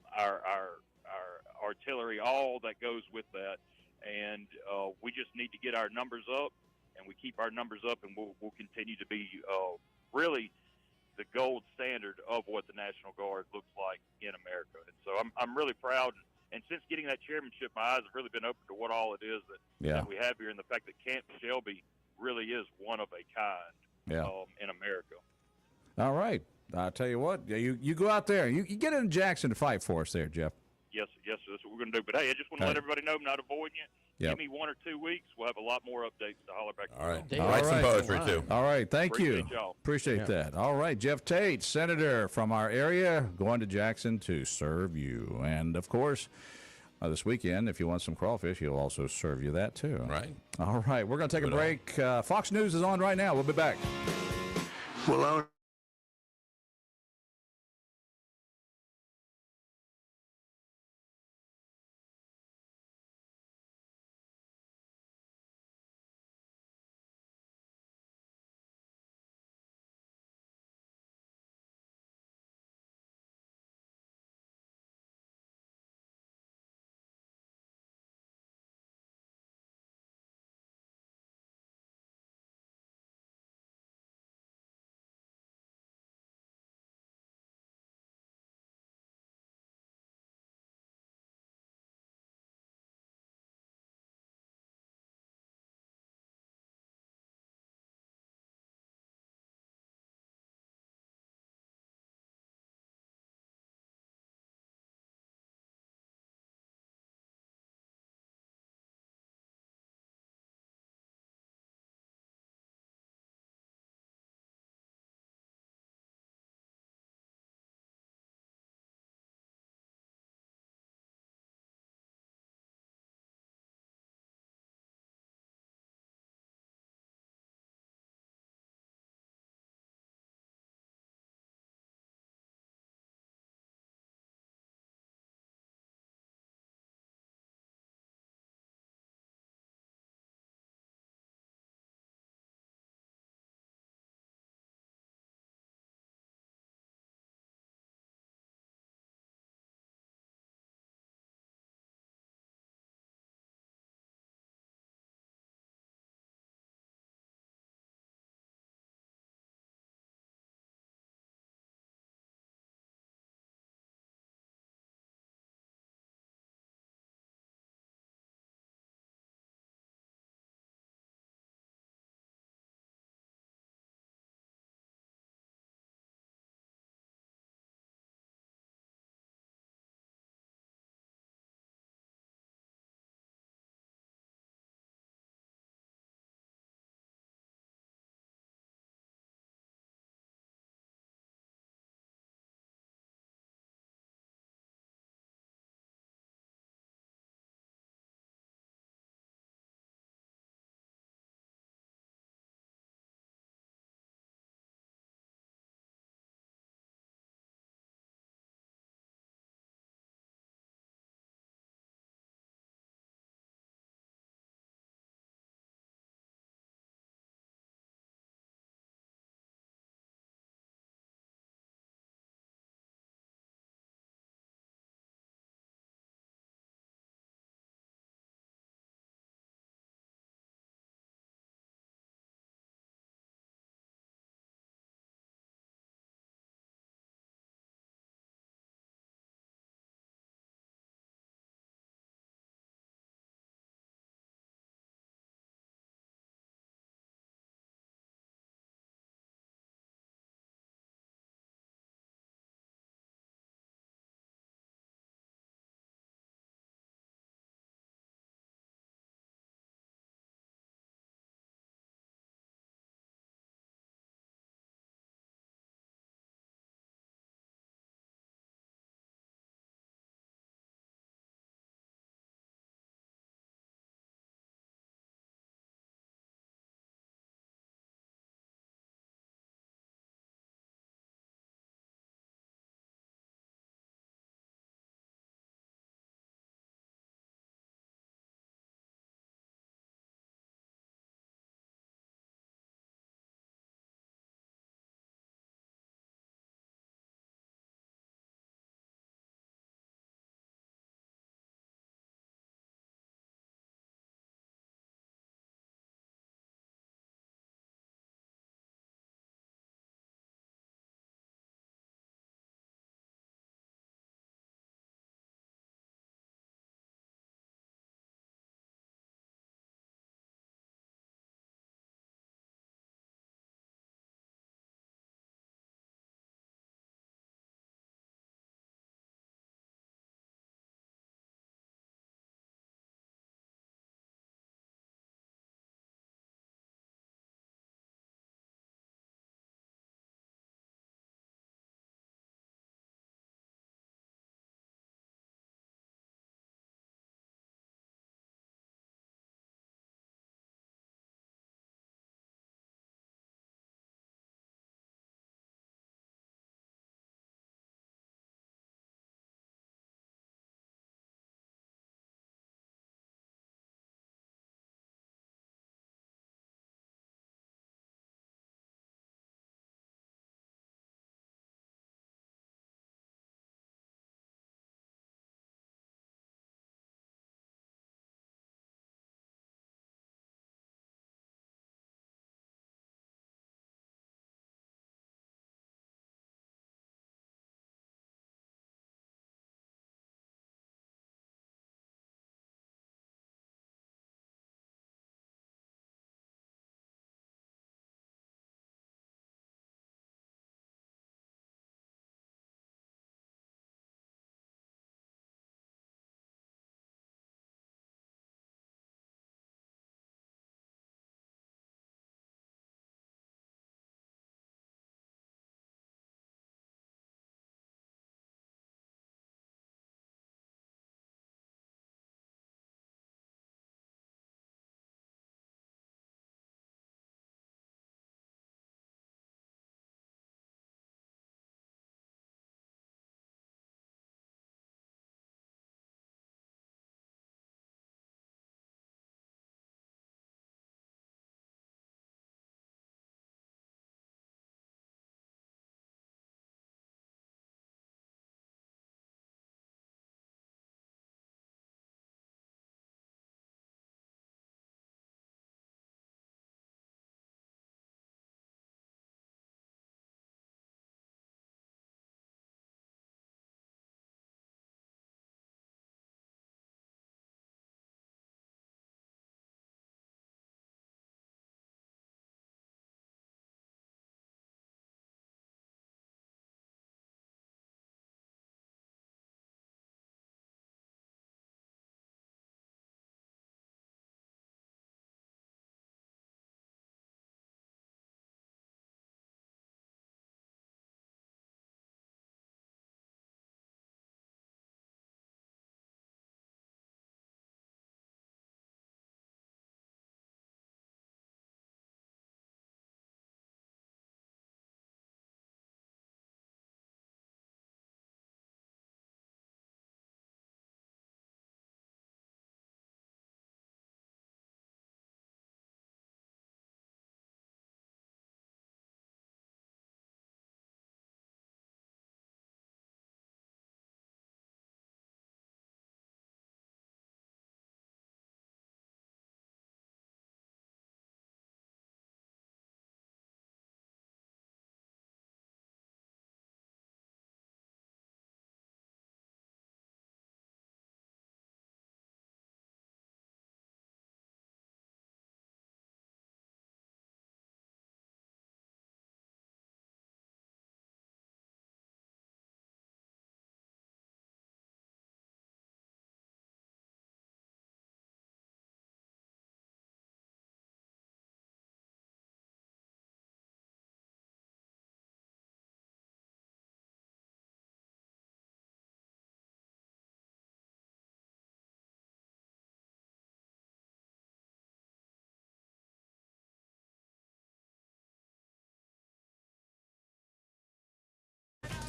artillery, all that goes with that. And we just need to get our numbers up, and we keep our numbers up, and we'll continue to be really the gold standard of what the National Guard looks like in America. And so I'm really proud. And since getting that chairmanship, my eyes have really been open to what all it is that we have here, and the fact that Camp Shelby really is one of a kind in America. All right. I'll tell you what. You go out there. You get in Jackson to fight for us there, Jeff. Yes, sir. That's what we're going to do. But, hey, I just want to let everybody know I'm not avoiding you. Yep. Give me 1 or 2 weeks. We'll have a lot more updates to holler back. All right. Damn. Write some All right. poetry, too. All right. Thank you. Appreciate y'all. Appreciate that. All right. Jeff Tate, Senator from our area, going to Jackson to serve you. And, of course, this weekend, if you want some crawfish, he'll also serve you that, too. Right. All right. We're going to take a break. Fox News is on right now. We'll be back. Well,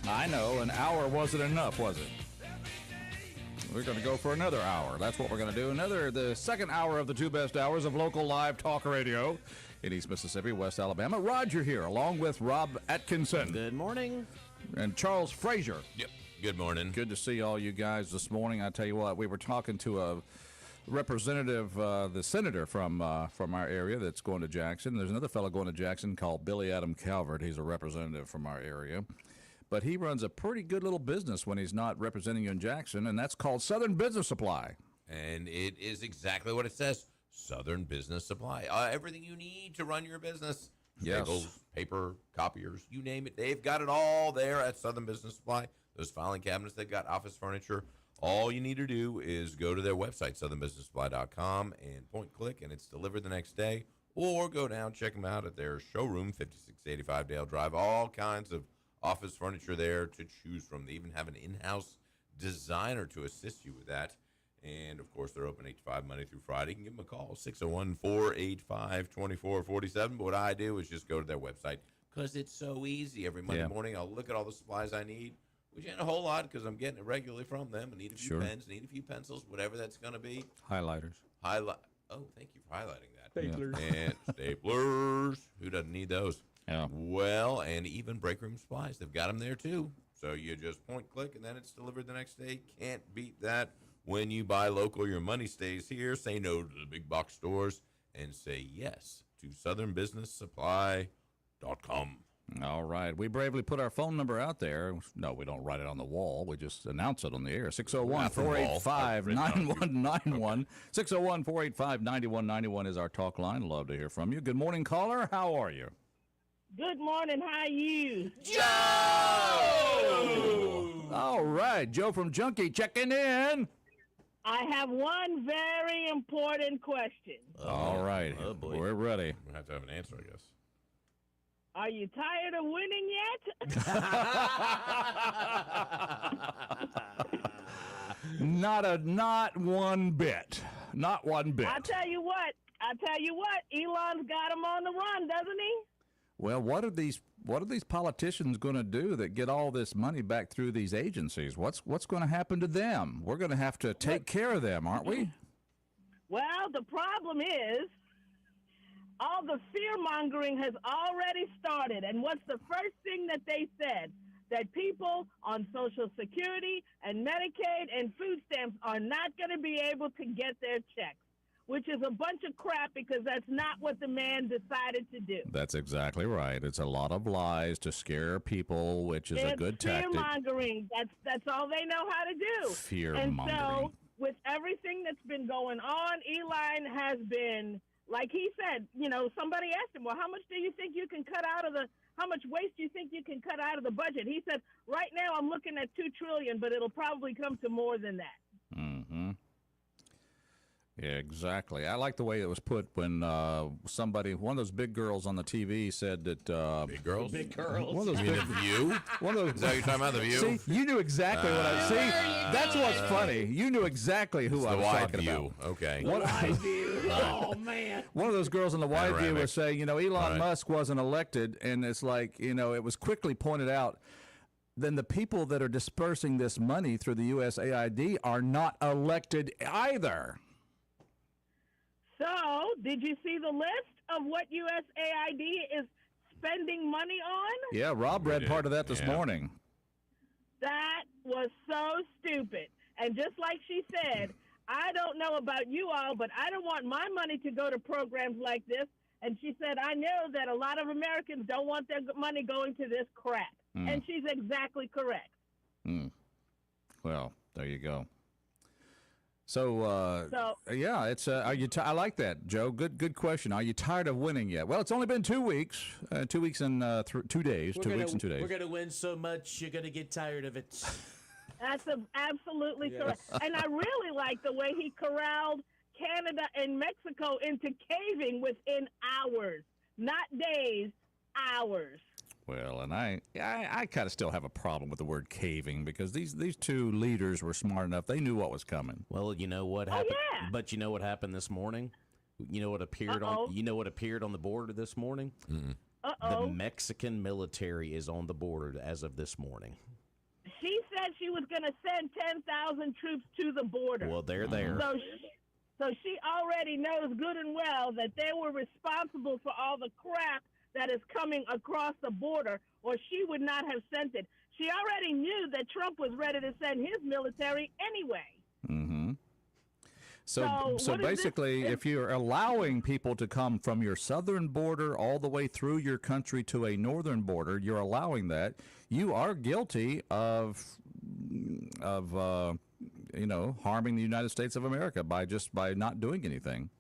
I know, an hour wasn't enough, was it? We're going to go for another hour. That's what we're going to do. The second hour of the two best hours of local live talk radio in East Mississippi, West Alabama. Roger here, along with Rob Atkinson. Good morning. And Charles Frazier. Yep. Good morning. Good to see all you guys this morning. I tell you what, we were talking to a representative, the senator from our area that's going to Jackson. There's another fellow going to Jackson called Billy Adam Calvert. He's a representative from our area. But he runs a pretty good little business when he's not representing you in Jackson, and that's called Southern Business Supply. And it is exactly what it says, Southern Business Supply. Everything you need to run your business. Yes. Staples, paper, copiers, you name it. They've got it all there at Southern Business Supply. Those filing cabinets, they've got office furniture. All you need to do is go to their website, southernbusinesssupply.com, and point-click, and it's delivered the next day. Or go down, check them out at their showroom, 5685 Dale Drive. All kinds of office furniture there to choose from. They even have an in-house designer to assist you with that. And, of course, they're open 8 to 5 Monday through Friday. You can give them a call, 601-485-2447. But what I do is just go to their website because it's so easy. Every Monday morning, I'll look at all the supplies I need, which ain't a whole lot because I'm getting it regularly from them. I need a few pens, need a few pencils, whatever that's going to be. Highlighters. Oh, thank you for highlighting that. Staplers. And staplers. Who doesn't need those? Yeah. Well, and even break room supplies. They've got them there, too. So you just point, click, and then it's delivered the next day. Can't beat that. When you buy local, your money stays here. Say no to the big box stores and say yes to southernbusinesssupply.com. All right. We bravely put our phone number out there. No, we don't write it on the wall. We just announce it on the air. 601-485-9191. 601-485-9191 is our talk line. Love to hear from you. Good morning, caller. How are you? Good morning. How are you? Joe! All right. Joe from Junkie checking in. I have one very important question. All right. Oh, boy. We're ready. We have to have an answer, I guess. Are you tired of winning yet? Not one bit. Not one bit. I tell you what, Elon's got him on the run, doesn't he? Well, what are these politicians going to do that get all this money back through these agencies? What's going to happen to them? We're going to have to take care of them, aren't we? Well, the problem is all the fear-mongering has already started. And what's the first thing that they said? That people on Social Security and Medicaid and food stamps are not going to be able to get their checks, which is a bunch of crap because that's not what the man decided to do. That's exactly right. It's a lot of lies to scare people, which is a good tactic. Fear-mongering. That's all they know how to do. Fear-mongering. And so with everything that's been going on, Elon has been, like he said, somebody asked him, well, how much do you think you can cut out of how much waste do you think you can cut out of the budget? He said, right now I'm looking at $2 trillion, but it'll probably come to more than that. Mm-hmm. Yeah, exactly. I like the way it was put when one of those big girls on the TV said that... Big girls? Big girls. One of those You mean The View? One of those, Is that what you're talking about, The View? See, you knew exactly what I see. That's what's funny. You knew exactly who I The was Wide talking View. about. Okay. Oh, man. One of those girls in the Wide View Panoramic. was saying, Elon Right. Musk wasn't elected, and it's like, it was quickly pointed out, then the people that are dispersing this money through the USAID are not elected either. So, did you see the list of what USAID is spending money on? Yeah, Rob read part of that this morning. That was so stupid. And just like she said, I don't know about you all, but I don't want my money to go to programs like this. And she said, I know that a lot of Americans don't want their money going to this crap. And she's exactly correct. Well, there you go. So yeah, it's are you? I like that, Joe. Good question. Are you tired of winning yet? Well, it's only been 2 weeks. 2 weeks and 2 days. 2 weeks and 2 days. We're going to win so much, you're going to get tired of it. That's absolutely correct. And I really like the way he corralled Canada and Mexico into caving within hours, not days, hours. Well, and I kind of still have a problem with the word caving because these two leaders were smart enough. They knew what was coming. Well, you know what happened? Yeah. But you know what happened this morning? You know what appeared on? You know what appeared on the border this morning? The Mexican military is on the border as of this morning. she was going to send 10,000 troops to the border. Well, they're there. So she already knows good and well that they were responsible for all the crap that is coming across the border, or she would not have sent it. She already knew that Trump was ready to send his military anyway. Mm-hmm. So basically, if you're allowing people to come from your southern border all the way through your country to a northern border, you're allowing that. You are guilty of harming the United States of America by not doing anything.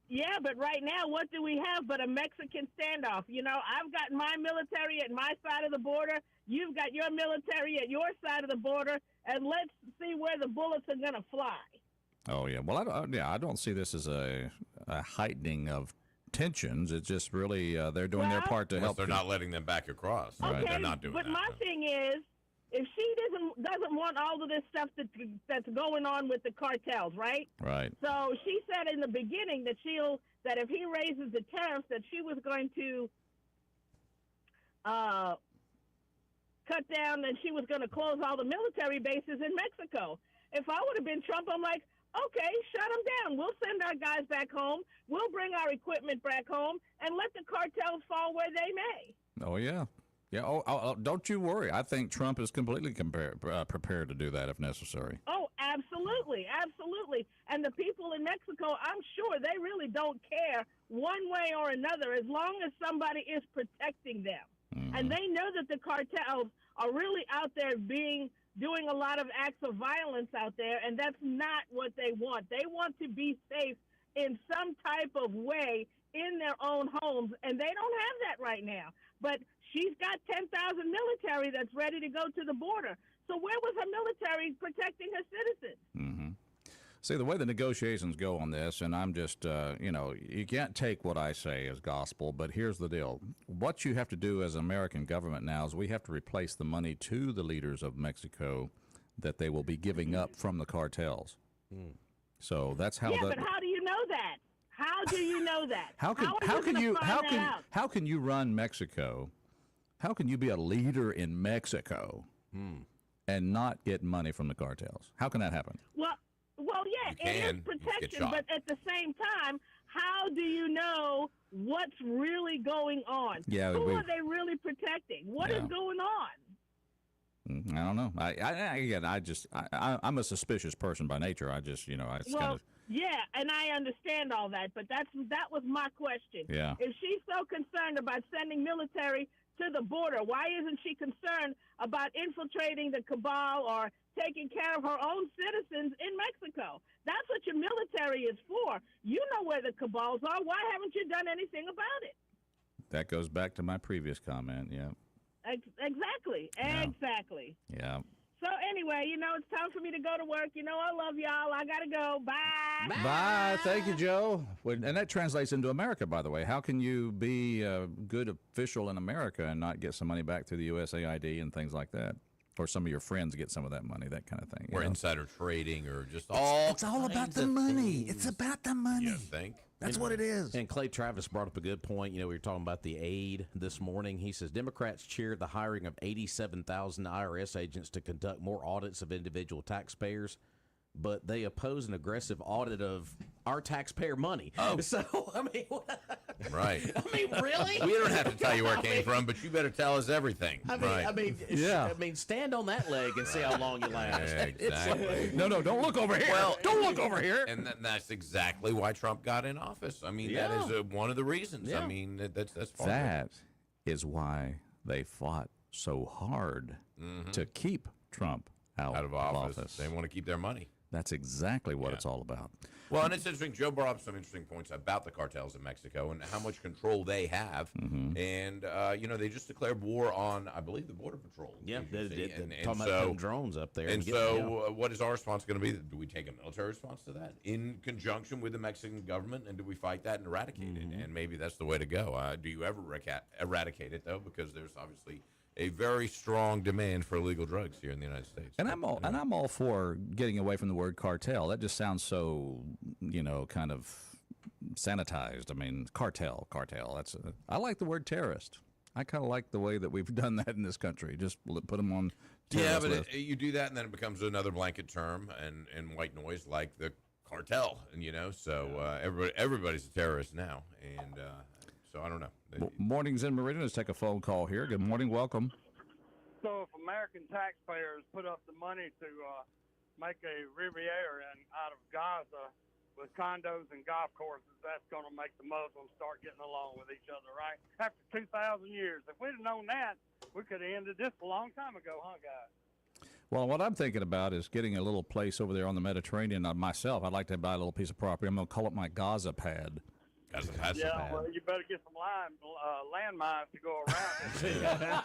Yeah, but right now, what do we have but a Mexican standoff? You know, I've got my military at my side of the border. You've got your military at your side of the border, and let's see where the bullets are going to fly. Oh yeah, well I don't see this as a heightening of tensions. It's just really they're doing their part to help. They're not letting them back across. Okay, Right? They're not doing but that. my thing is, if she doesn't want all of this stuff that's going on with the cartels, right? Right. So she said in the beginning that that if he raises the tariffs, that she was going to cut down, and she was going to close all the military bases in Mexico. If I would have been Trump, I'm like, okay, shut them down. We'll send our guys back home. We'll bring our equipment back home and let the cartels fall where they may. Oh yeah. Yeah. Oh, don't you worry. I think Trump is completely prepared to do that if necessary. Oh, absolutely, absolutely. And the people in Mexico, I'm sure they really don't care one way or another as long as somebody is protecting them. Mm-hmm. And they know that the cartels are really out there doing a lot of acts of violence out there, and that's not what they want. They want to be safe in some type of way in their own homes, and they don't have that right now. But she's got 10,000 military that's ready to go to the border. So where was her military protecting her citizens? Mm-hmm. See, the way the negotiations go on this, and I'm just, you can't take what I say as gospel, but here's the deal. What you have to do as American government now is we have to replace the money to the leaders of Mexico that they will be giving up from the cartels. So that's how. Yeah, but how do you know that? How do you know that? How can you run Mexico? How can you be a leader in Mexico and not get money from the cartels? How can that happen? Well, yeah, it is protection, but at the same time, how do you know what's really going on? Yeah, Who are they really protecting? What is going on? I don't know. I'm a suspicious person by nature. Yeah, and I understand all that, but that was my question. Yeah. If she's so concerned about sending military to the border, why isn't she concerned about infiltrating the cabal or taking care of her own citizens in Mexico? That's what your military is for. You know where the cabals are. Why haven't you done anything about it? That goes back to my previous comment, yeah. Exactly. Yeah. So anyway, it's time for me to go to work. I love y'all. I got to go. Bye. Bye. Thank you, Joe. And that translates into America, by the way. How can you be a good official in America and not get some money back through the USAID and things like that? Or some of your friends get some of that money, that kind of thing. Or insider trading or just it's all about the money. It's about the money. You think? That's what it is. And Clay Travis brought up a good point. We were talking about the aid this morning. He says Democrats cheered the hiring of 87,000 IRS agents to conduct more audits of individual taxpayers, but they oppose an aggressive audit of our taxpayer money. Oh. So, Right. Really? We don't have to tell you where it came from, but you better tell us everything. Stand on that leg and see how long you last. Exactly. No, don't look over here. Well, don't look over here. And that's exactly why Trump got in office. That is one of the reasons. Yeah. That's part that is why they fought so hard to keep Trump out of office. They want to keep their money. That's exactly what it's all about. Well, and it's interesting. Joe brought up some interesting points about the cartels in Mexico and how much control they have. And, they just declared war on, I believe, the Border Patrol. Yeah, agency. talking about putting drones up there. And what is our response going to be? Do we take a military response to that in conjunction with the Mexican government? And do we fight that and eradicate it? And maybe that's the way to go. Do you ever eradicate it, though? Because there's obviously a very strong demand for illegal drugs here in the United States. And I'm all for getting away from the word cartel. That just sounds so, kind of sanitized. I mean, cartel. I like the word terrorist. I kind of like the way that we've done that in this country. Just put them on. Yeah, but you do that, and then it becomes another blanket term and white noise, like the cartel, and so everybody's a terrorist now, and so I don't know. Mornings in Meridian. Let's take a phone call here. Good morning. Welcome. So if American taxpayers put up the money to make a Riviera out of Gaza with condos and golf courses, that's going to make the Muslims start getting along with each other, right? After 2,000 years. If we'd have known that, we could have ended this a long time ago, huh, guys? Well, what I'm thinking about is getting a little place over there on the Mediterranean myself. I'd like to buy a little piece of property. I'm going to call it my Gaza pad. Gaza pad. Yeah, well, you better get some landmines to go around.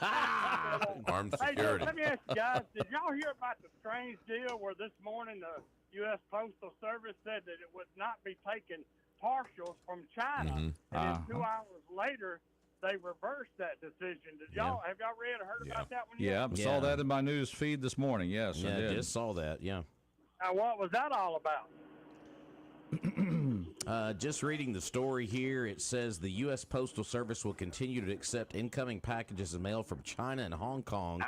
Armed Hey, security. let me ask you guys, did y'all hear about the strange deal where this morning the U.S. Postal Service said that it would not be taking partials from China, and then 2 hours later they reversed that decision? Have y'all read or heard about that one yet? Yeah, I saw that in my news feed this morning. Yes, I did. Just saw that. Yeah. Now, what was that all about? Just reading the story here, it says the U.S. Postal Service will continue to accept incoming packages of mail from China and Hong Kong,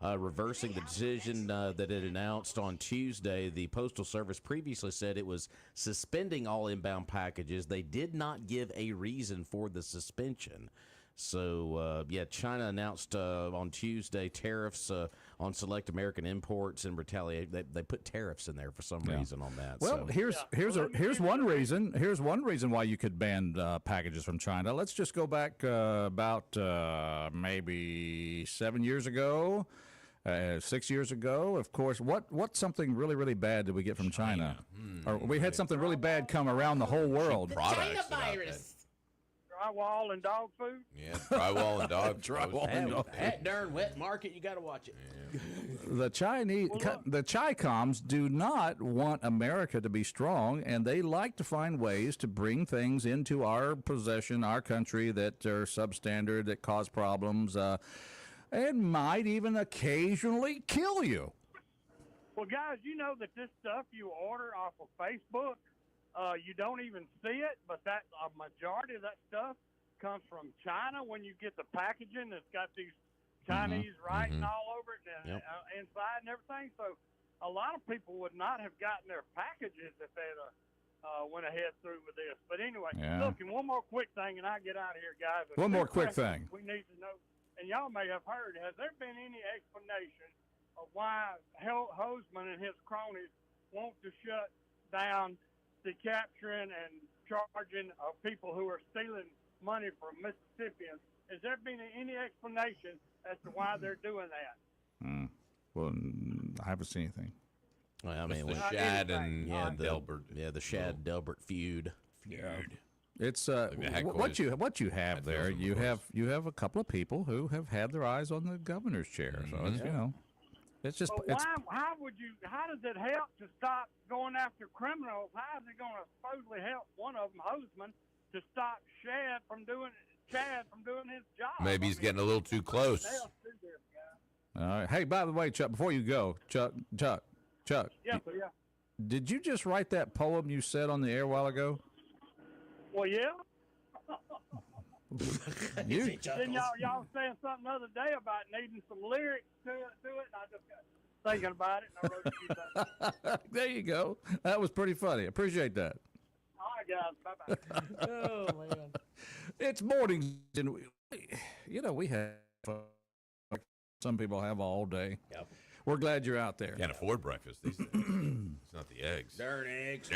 reversing the decision that it announced on Tuesday. The Postal Service previously said it was suspending all inbound packages. They did not give a reason for the suspension. So, China announced on Tuesday tariffs on select American imports and retaliate. They put tariffs in there for some reason on that. Well, so. here's one reason. Here's one reason why you could ban packages from China. Let's just go back about maybe 7 years ago. 6 years ago, of course. What's something really, really bad did we get from China? Or we had something really bad come around the whole world. China virus. Drywall and dog food? Yeah, drywall and dog food. That darn wet market, you got to watch it. The Chi-Coms do not want America to be strong, and they like to find ways to bring things into our possession, our country, that are substandard, that cause problems, and might even occasionally kill you. Well, guys, you know that this stuff you order off of Facebook, you don't even see it, but that a majority of that stuff comes from China. When you get the packaging, it's got these Chinese writing all over it and inside and everything. So a lot of people would not have gotten their packages if they'd went ahead through with this. But anyway, look, and one more quick thing, and I get out of here, guys. One more quick thing. We need to know, and y'all may have heard, has there been any explanation of why Hoseman and his cronies want to shut down the capturing and charging of people who are stealing money from Mississippians? Has there been any explanation as to why they're doing that? Well, I haven't seen anything. Well, I mean, the Shad and Delbert. Yeah, the Shad Delbert feud. It's what you have there. You have a couple of people who have had their eyes on the governor's chair. So it's, it's just. But how does it help to stop going after criminals? How is it going to supposedly help one of them, Hoseman, to stop Chad from doing his job? Maybe he's getting a little too close. All right. Hey, by the way, Chuck, before you go, Chuck. Yeah. Did you just write that poem you said on the air a while ago? Well, yeah. You, Then y'all saying something the other day about needing some lyrics to it, and I just got thinking about it, and I wrote a few things. there you go. That was pretty funny. Appreciate that. All right, guys. Bye-bye. Oh, man. It's mornings, and we have some people have all day. Yep. We're glad you're out there. Can't afford breakfast these days. It's not the eggs. Darn eggs.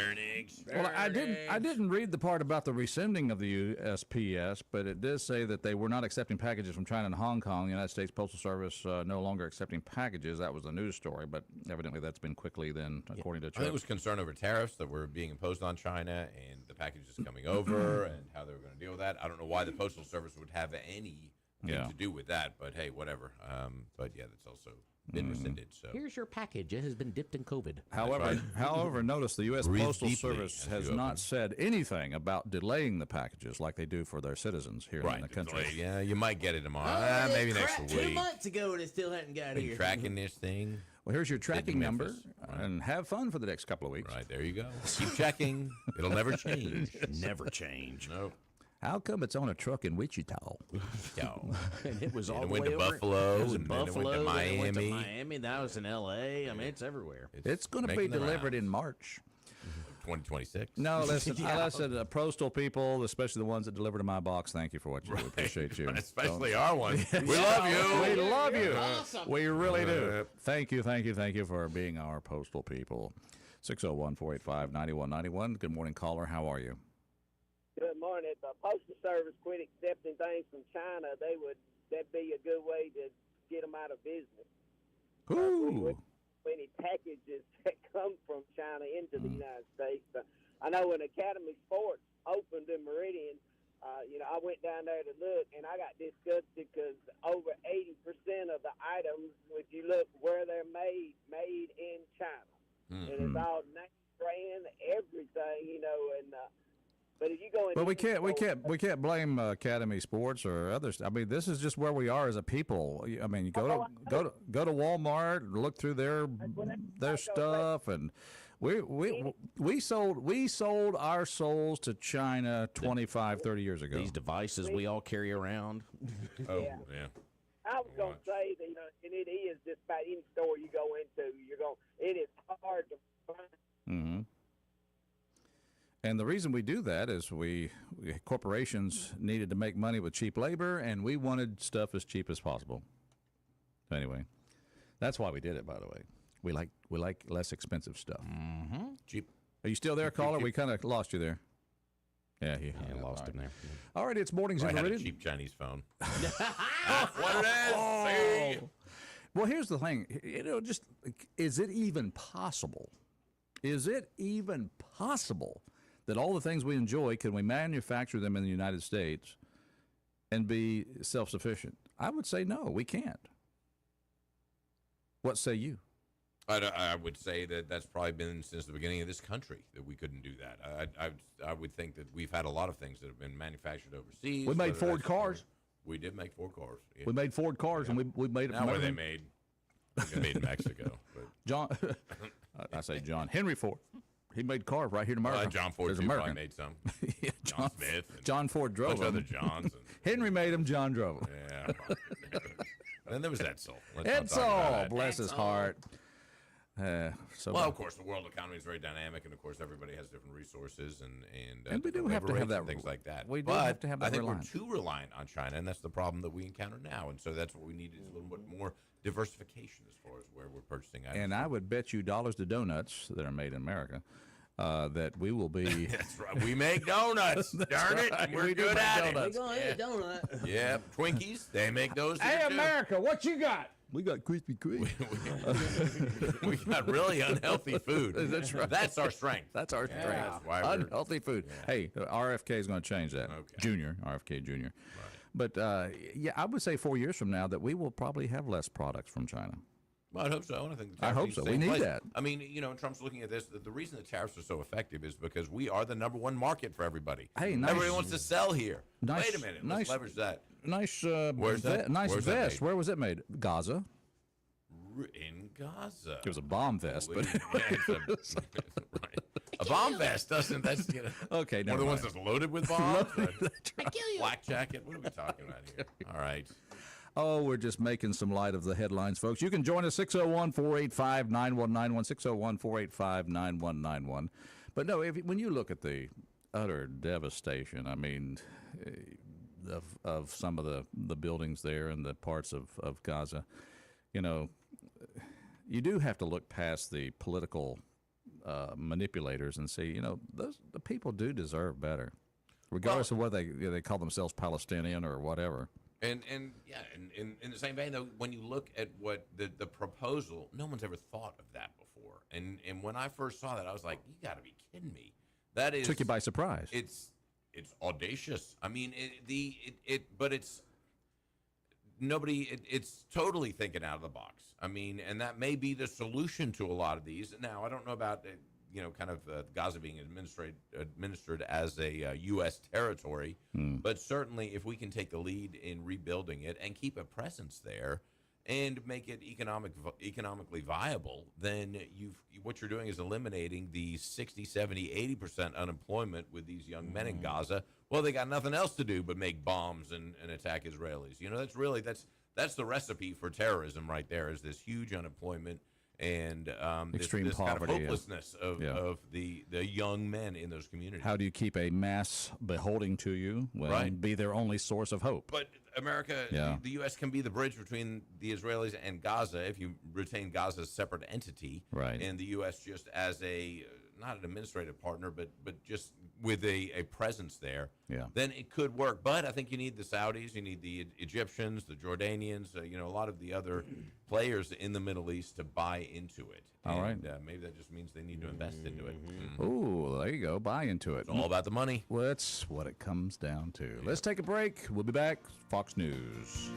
Well, I didn't read the part about the rescinding of the USPS, but it did say that they were not accepting packages from China and Hong Kong. The United States Postal Service no longer accepting packages. That was the news story, but evidently that's been quickly then, according to Chuck. I think it was concern over tariffs that were being imposed on China and the packages coming over and how they were going to deal with that. I don't know why the Postal Service would have anything to do with that, but hey, whatever. But yeah, that's also been rescinded. So Here's your package. It has been dipped in COVID. However, notice the U.S. Breathe Postal deeply Service as has you not open. said anything about delaying the packages like they do for their citizens here in the country. Yeah, you might get it tomorrow. Maybe next week. 2 months ago, and it still hadn't got Been here. tracking this thing. Well, here's your tracking number, Memphis. Right. and have fun for the next couple of weeks. Right, there you go. Keep checking. It'll never change. Never change. Nope. How come it's on a truck in Wichita? And it was all the went way to over. Buffalo, It was in and then it went to Buffalo. Then it went to Miami. Miami. That was in L.A. I mean, it's everywhere. It's going to be making the delivered rounds. in March. 2026. No, listen, listen, postal people, especially the ones that deliver to my box, thank you for what you do. Appreciate you. Especially our ones. We love you. We love you. Awesome. We really do. Thank you for being our postal people. 601-485-9191. Good morning, caller. How are you? Good morning. If the Postal Service quit accepting things from China, that'd be a good way to get them out of business. Ooh. Any packages that come from China into the United States. I know when Academy Sports opened in Meridian, I went down there to look, and I got disgusted because over 80% of the items, if you look where they're made in China. And it's all name brand, everything, and but if you go in, But we can't blame Academy Sports or others. I mean, this is just where we are as a people. I mean, you go to Walmart, look through their stuff, and we sold our souls to China 25, 30 years ago. These devices we all carry around. Oh, yeah. I was going to say that, and it is just about any store you go into, it is hard to find. Mm-hmm. And the reason we do that is corporations needed to make money with cheap labor, and we wanted stuff as cheap as possible. Anyway, that's why we did it. By the way, we like less expensive stuff. Mm-hmm. Cheap. Are you still there, caller? We kind of lost you there. Yeah, he lost him there. All right, it's mornings in I had a Meridian. cheap Chinese phone. That's what it is. See? Well, here's the thing. Just is it even possible? Is it even possible that all the things we enjoy, can we manufacture them in the United States and be self-sufficient? I would say no, we can't. What say you? I would say that's probably been since the beginning of this country that we couldn't do that. I would think that we've had a lot of things that have been manufactured overseas. We made Ford cars. We did make Ford cars. Yeah. We made Ford cars, and we made them. Now where they made? They made in Mexico. But. John, I say John Henry Ford. He made cars right here in America. John Ford There's too American. probably made some. Yeah, John Smith. And John Ford drove a bunch them. of other Johns. Henry made them. John drove them. Yeah. And then there was Edsel. Edsel, bless his heart. Well, of course, the world economy is very dynamic, and of course, everybody has different resources and we do have to have that things like that. We do have to have that. I think reliance. we're too reliant on China, and that's the problem that we encounter now. And so that's what we need is a little bit more diversification as far as where we're purchasing items. And I would bet you dollars to donuts that are made in America that we will be. That's right. We make donuts. Darn it, right. we're We do good make at donuts. it. We're going to eat a donut. Yeah, Twinkies. They make those. Hey, here, too. America, what you got? We got Krispy Kreme. We got really unhealthy food. That's right. That's our strength. That's our strength. That's why we're- Unhealthy food. Hey, RFK is going to change that. Okay. Junior, RFK Junior. But yeah, I would say 4 years from now that we will probably have less products from China. Well, I hope so. I think the I tariffs hope need so. to We stay in need place. that. I mean, Trump's looking at this. The reason the tariffs are so effective is because we are the #1 market for everybody. Hey, nice. Everybody wants to sell here. Nice- Wait a minute. nice- Let's leverage that. Nice, Where's that? nice Where's that vest. made? Where was it made? Gaza. In Gaza. It was a bomb vest, but Right. A bomb vest doesn't. That's okay. one Never of the ones mind. that's loaded with bombs. Right? I kill you. Black jacket. What are we talking about here? All right. Oh, we're just making some light of the headlines, folks. You can join us 601-485-9191, 601-485-9191. But no, when you look at the utter devastation, I mean, of some of the buildings there and the parts of Gaza, you do have to look past the political manipulators and see, the people do deserve better, regardless of whether they call themselves Palestinian or whatever. And yeah, in the same vein though, when you look at what the proposal, no one's ever thought of that before. And when I first saw that, I was like, you got to be kidding me. That is Took you by surprise. It's audacious. I mean, but it's nobody. It's totally thinking out of the box. I mean, and that may be the solution to a lot of these. Now, I don't know about Gaza being administered as a U.S. territory, but certainly if we can take the lead in rebuilding it and keep a presence there, and make it economically viable, then what you're doing is eliminating the 60, 70, 80% unemployment with these young men in Gaza. Well, they got nothing else to do but make bombs and attack Israelis. You know, that's the recipe for terrorism right there, is this huge unemployment and extreme this poverty, kind of hopelessness of the young men in those communities. How do you keep a mass beholding to you? Well, Right. be their only source of hope. But America, the U.S. can be the bridge between the Israelis and Gaza if you retain Gaza as a separate entity, Right. and the U.S. just as not an administrative partner, but just with a presence there. Yeah. Then it could work. But I think you need the Saudis, you need the Egyptians, the Jordanians, a lot of the other players in the Middle East to buy into it. All right. Maybe that just means they need to invest into it. Ooh, there you go. Buy into it. It's all about the money. Well, that's what it comes down to. Let's take a break. We'll be back. Fox News.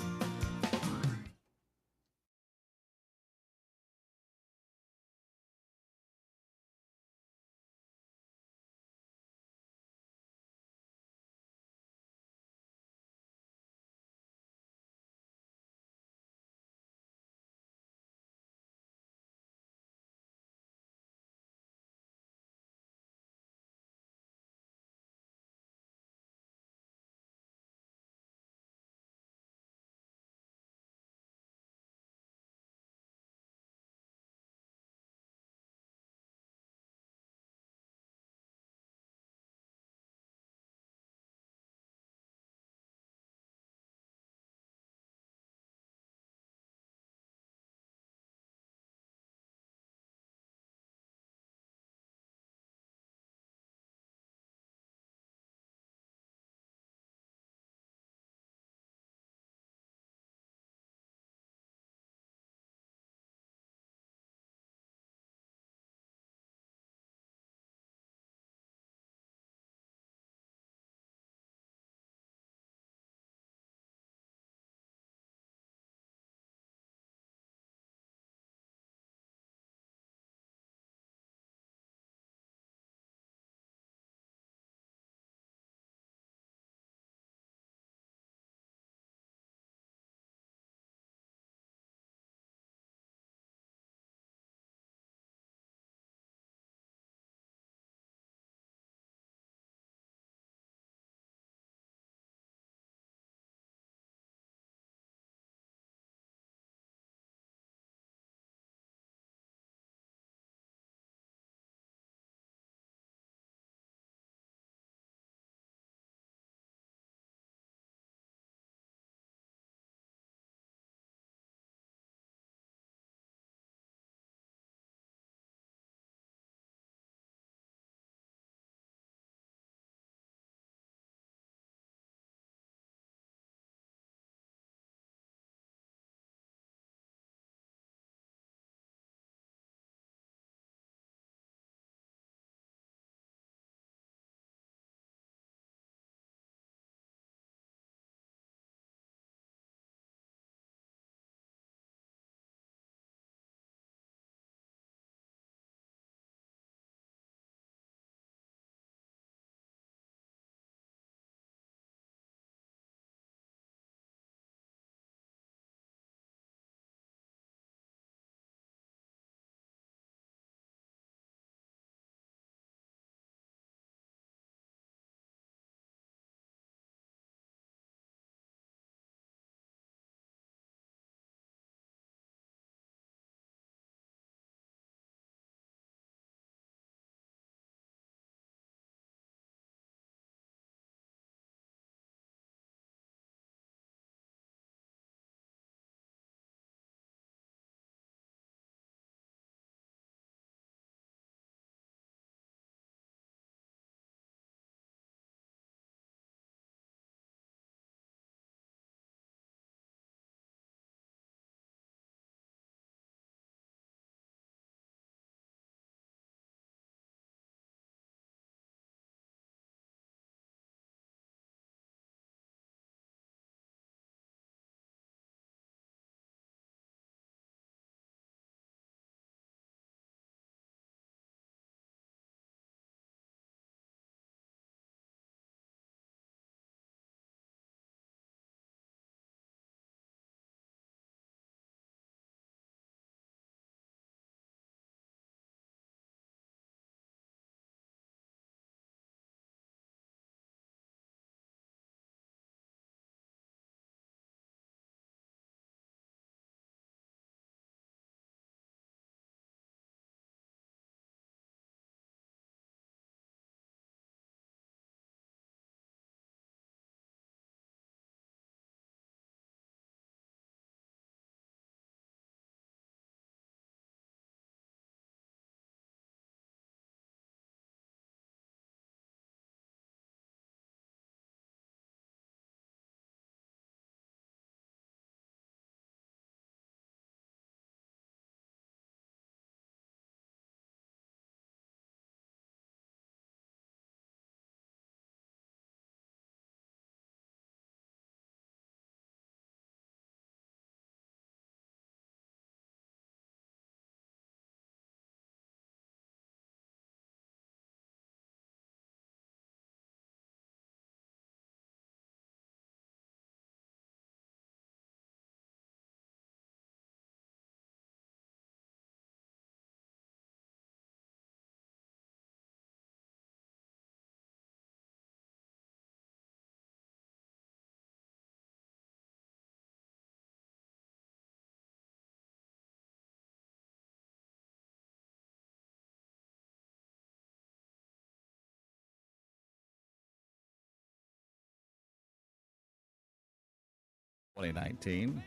2019.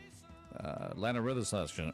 Atlanta Rhythm Section.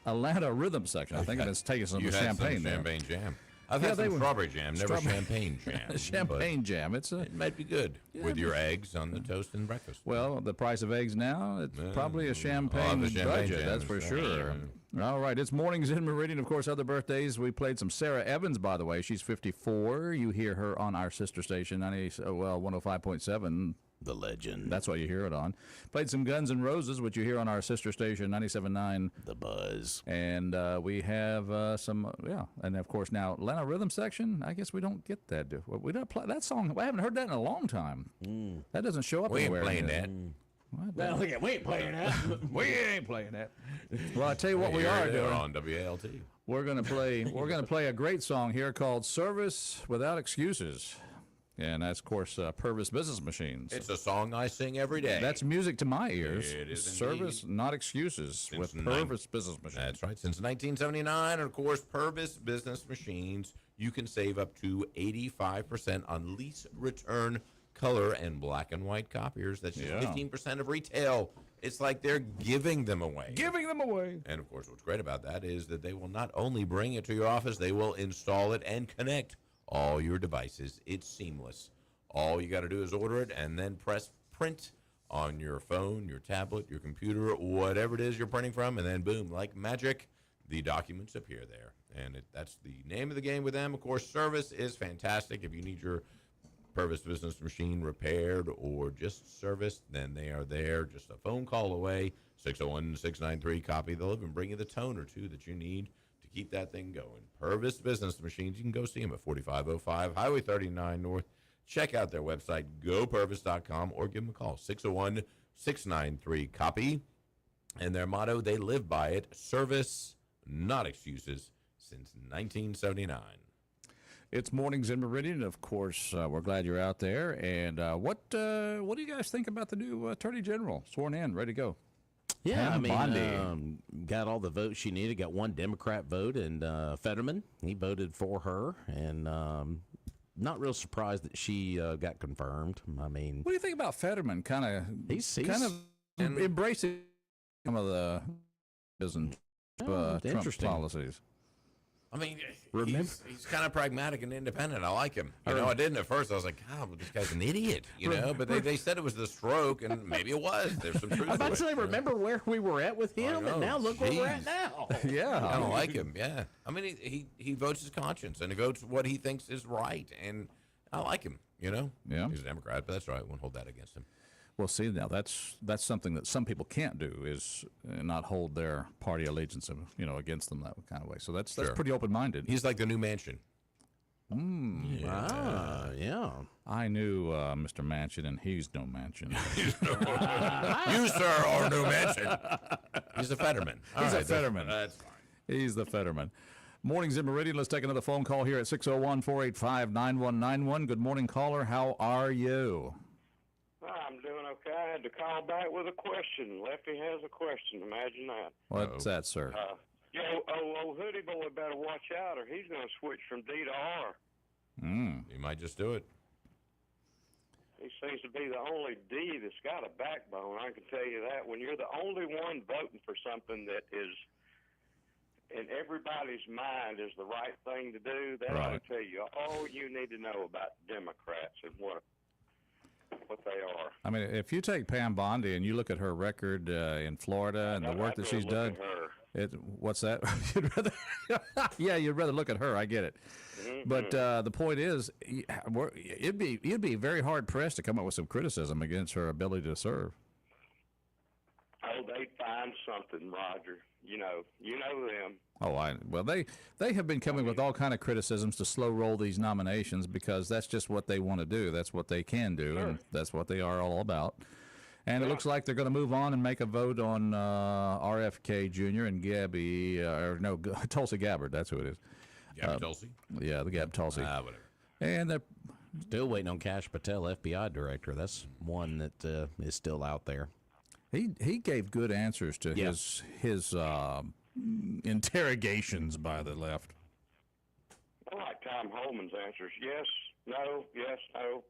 Atlanta Rhythm Section. I think it's taking some You had champagne some there. champagne jam. I've had some strawberry jam, never champagne jam. Champagne jam. It might be good with your eggs on the toast and breakfast. Well, the price of eggs now, it's probably a champagne budget, that's for sure. All right, it's Mornings in Meridian. Of course, other birthdays. We played some Sarah Evans, by the way. She's 54. You hear her on our sister station, 105.7. The legend. That's what you hear it on. Played some Guns N' Roses, which you hear on our sister station, 97.9. The Buzz. And we have and of course now Atlanta Rhythm Section. I guess we don't get that. We don't play that song. I haven't heard that in a long time. That doesn't show up anywhere. We ain't playing that. Well, we ain't playing that. We ain't playing that. Well, I tell you what, we are doing on WALT. We're gonna play a great song here called "Service Without Excuses." And that's, of course, Purvis Business Machines. It's a song I sing every day. That's music to my ears. It is Service, not excuses, with Purvis Business Machines. That's right. Since 1979, and of course, Purvis Business Machines, you can save up to 85% on lease return color and black and white copiers. That's just 15% of retail. It's like they're giving them away. Giving them away. And, of course, what's great about that is that they will not only bring it to your office, they will install it and connect all your devices. It's seamless. All you got to do is order it and then press print on your phone, your tablet, your computer, whatever it is you're printing from, and then boom, like magic, the documents appear there. And that's the name of the game with them. Of course, service is fantastic. If you need your Purvis Business Machine repaired or just serviced, then they are there, just a phone call away, 601-693-COPY. They'll even bring you the tone or two that you need to keep that thing going. Purvis Business Machines. You can go see them at 4505 Highway 39 North. Check out their website, gopurvis.com, or give them a call, 601-693-COPY. And their motto, they live by it, service, not excuses, since 1979. It's Mornings in Meridian. Of course, we're glad you're out there. And what do you guys think about the new Attorney General? Sworn in, ready to go. Yeah, I mean, got all the votes she needed. Got one Democrat vote, and Fetterman, he voted for her, and not real surprised that she got confirmed. I mean, what do you think about Fetterman? He's embracing some of the Trump policies. I mean, he's kind of pragmatic and independent. I like him. I didn't at first. I was like, God, this guy's an idiot, But they said it was the stroke, and maybe it was. There's some truth to it. I'm about to say, remember where we were at with him, and now look where we're at now. Yeah. I kind of like him, yeah. I mean, he votes his conscience, and he votes what he thinks is right, and I like him, Yeah. He's a Democrat, but that's right. I won't hold that against him. Well, see, now that's something that some people can't do, is not hold their party allegiance, against them that kind of way. So that's pretty open-minded. He's like the new Manchin. Yeah. I knew Mr. Manchin, and he's no Manchin. You, sir, are no Manchin. He's a Fetterman. He's a Fetterman. That's fine. He's the Fetterman. Mornings in Meridian. Let's take another phone call here at 601-485-9191. Good morning, caller. How are you? I'm doing okay. I had to call back with a question. Lefty has a question. Imagine that. What's that, sir? Hoodie boy better watch out, or he's going to switch from D to R. He might just do it. He seems to be the only D that's got a backbone. I can tell you that. When you're the only one voting for something that is, in everybody's mind, is the right thing to do, that ought to tell you all you need to know about Democrats and what they are. I mean, if you take Pam Bondi and you look at her record in Florida and the work that she's done, what's that? You'd rather look at her. I get it. Mm-hmm. But the point is, you'd be very hard pressed to come up with some criticism against her ability to serve. Oh, they'd find something, Roger. You know them. Well, they have been coming with all kind of criticisms to slow roll these nominations because that's just what they want to do. That's what they can do, and that's what they are all about. And it looks like they're going to move on and make a vote on RFK Jr. and Tulsi Gabbard. That's who it is. Gabby Tulsi? Yeah, the Gab Tulsi. Whatever. And they're still waiting on Kash Patel, FBI director. That's one that is still out there. He gave good answers to his interrogations by the left. I like Tom Holman's answers. Yes, no, yes, no.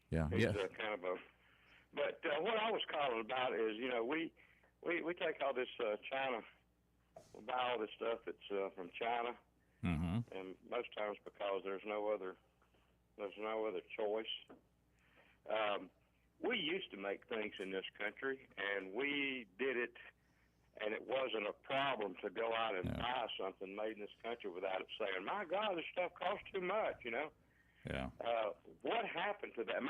Yeah, He's kind of a But what I was calling about is, we take all this China, we buy all this stuff that's from China, and most times because there's no other choice. We used to make things in this country, and we did it, and it wasn't a problem to go out and buy something made in this country without it saying, "My God, this stuff costs too much," Yeah. What happened to that?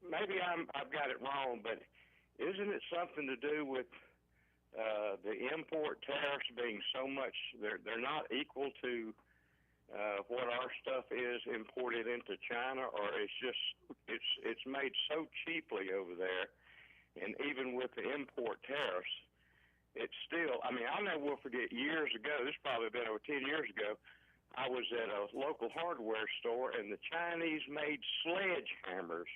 Maybe I've got it wrong, but isn't it something to do with the import tariffs being so much? They're not equal to what our stuff is imported into China, or it's made so cheaply over there, and even with the import tariffs, it's still. I mean, I'll never forget years ago. This probably been over 10 years ago. I was at a local hardware store, and the Chinese-made sledgehammers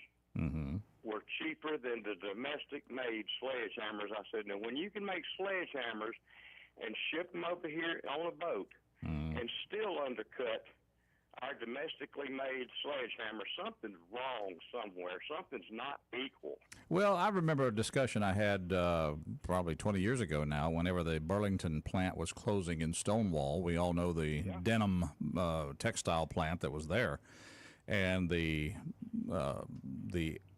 were cheaper than the domestic-made sledgehammers. I said, now, when you can make sledgehammers and ship them over here on a boat and still undercut our domestically made sledgehammer, something's wrong somewhere. Something's not equal. Well, I remember a discussion I had probably 20 years ago now, whenever the Burlington plant was closing in Stonewall. We all know the denim textile plant that was there. And the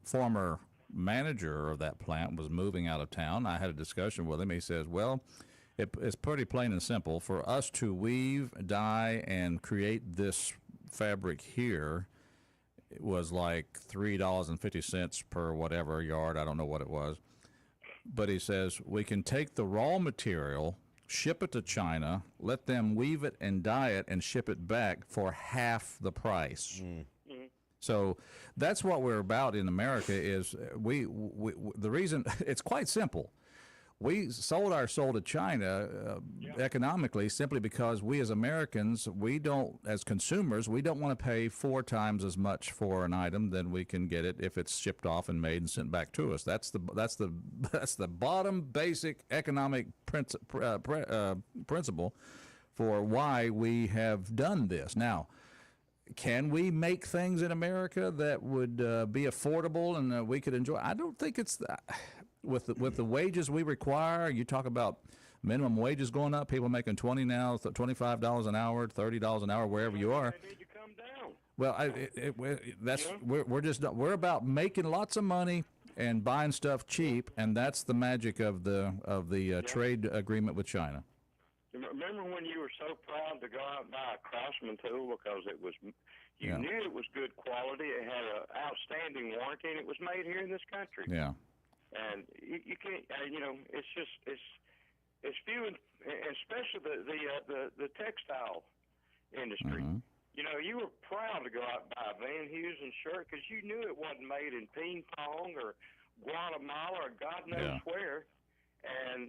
former manager of that plant was moving out of town. I had a discussion with him. He says, well, it's pretty plain and simple. For us to weave, dye, and create this fabric here, it was like $3.50 per whatever yard. I don't know what it was. But he says, we can take the raw material, ship it to China, let them weave it and dye it, and ship it back for half the price. So that's what we're about in America. Is we the reason it's quite simple. We sold our soul to China economically simply because we as Americans, as consumers, we don't want to pay 4 times as much for an item than we can get it if it's shipped off and made and sent back to us. That's the bottom basic economic principle for why we have done this. Now, can we make things in America that would be affordable and we could enjoy? I don't think it's with the wages we require. You talk about minimum wages going up. People making $20 now, $25 an hour, $30 an hour, wherever you are. They need to come down. Well, we're about making lots of money and buying stuff cheap, and that's the magic of the trade agreement with China. Remember when you were so proud to go out and buy a Craftsman tool because you knew it was good quality, it had an outstanding warranty, and it was made here in this country. Yeah. And you can't, it's few, and especially the textile industry. You were proud to go out and buy a Van Heusen shirt because you knew it wasn't made in Ping Pong or Guatemala or God knows where, and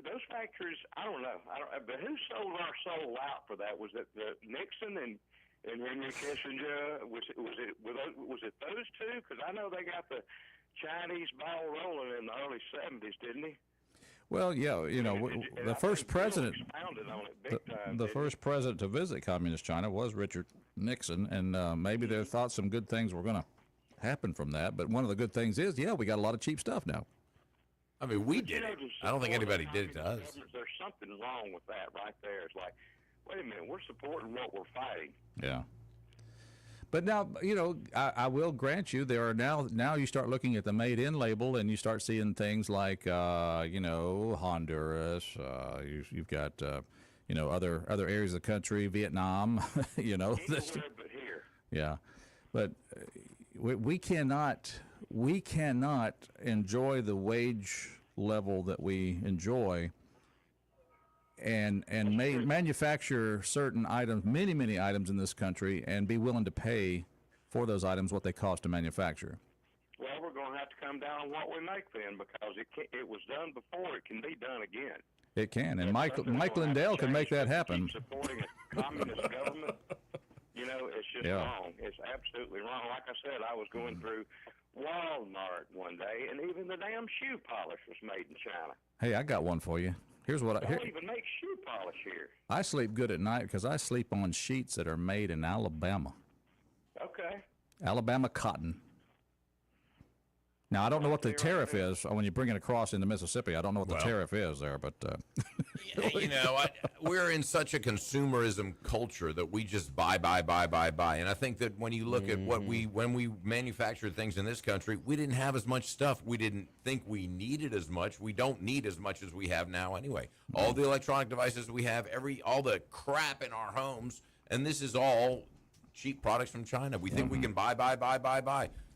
those factories, I don't know. But who sold our soul out for that? Was it Nixon and Henry Kissinger? Was it those two? Because I know they got the Chinese ball rolling in the early 70s, didn't he? Well, yeah, the first president, the first president to visit communist China was Richard Nixon, and maybe they thought some good things were going to happen from that. But one of the good things is, we got a lot of cheap stuff now. I mean, we did it. I don't think anybody did it to us. There's something wrong with that right there. It's like, wait a minute, we're supporting what we're fighting. Yeah. But now, I will grant you, there are now you start looking at the made in label and you start seeing things like, Honduras, you've got, other areas of the country, Vietnam, Anywhere but here. Yeah. But we cannot enjoy the wage level that we enjoy and manufacture certain items, many items in this country, and be willing to pay for those items what they cost to manufacture. Well, we're going to have to come down on what we make then, because it was done before. It can be done again. It can, and Mike Lindell can make that happen. Keep supporting a communist government, it's just wrong. It's absolutely wrong. Like I said, I was going through Walmart one day, and even the damn shoe polish was made in China. Hey, I got one for you. Here's what They don't even make shoe polish here. I sleep good at night because I sleep on sheets that are made in Alabama. Okay. Alabama cotton. Now, I don't know what the tariff is when you bring it across into Mississippi. I don't know what the tariff is there, but we're in such a consumerism culture that we just buy. And I think that when you look at when we manufactured things in this country, we didn't have as much stuff. We didn't think we needed as much. We don't need as much as we have now anyway. All the electronic devices we have, all the crap in our homes, and this is all cheap products from China. We think we can buy.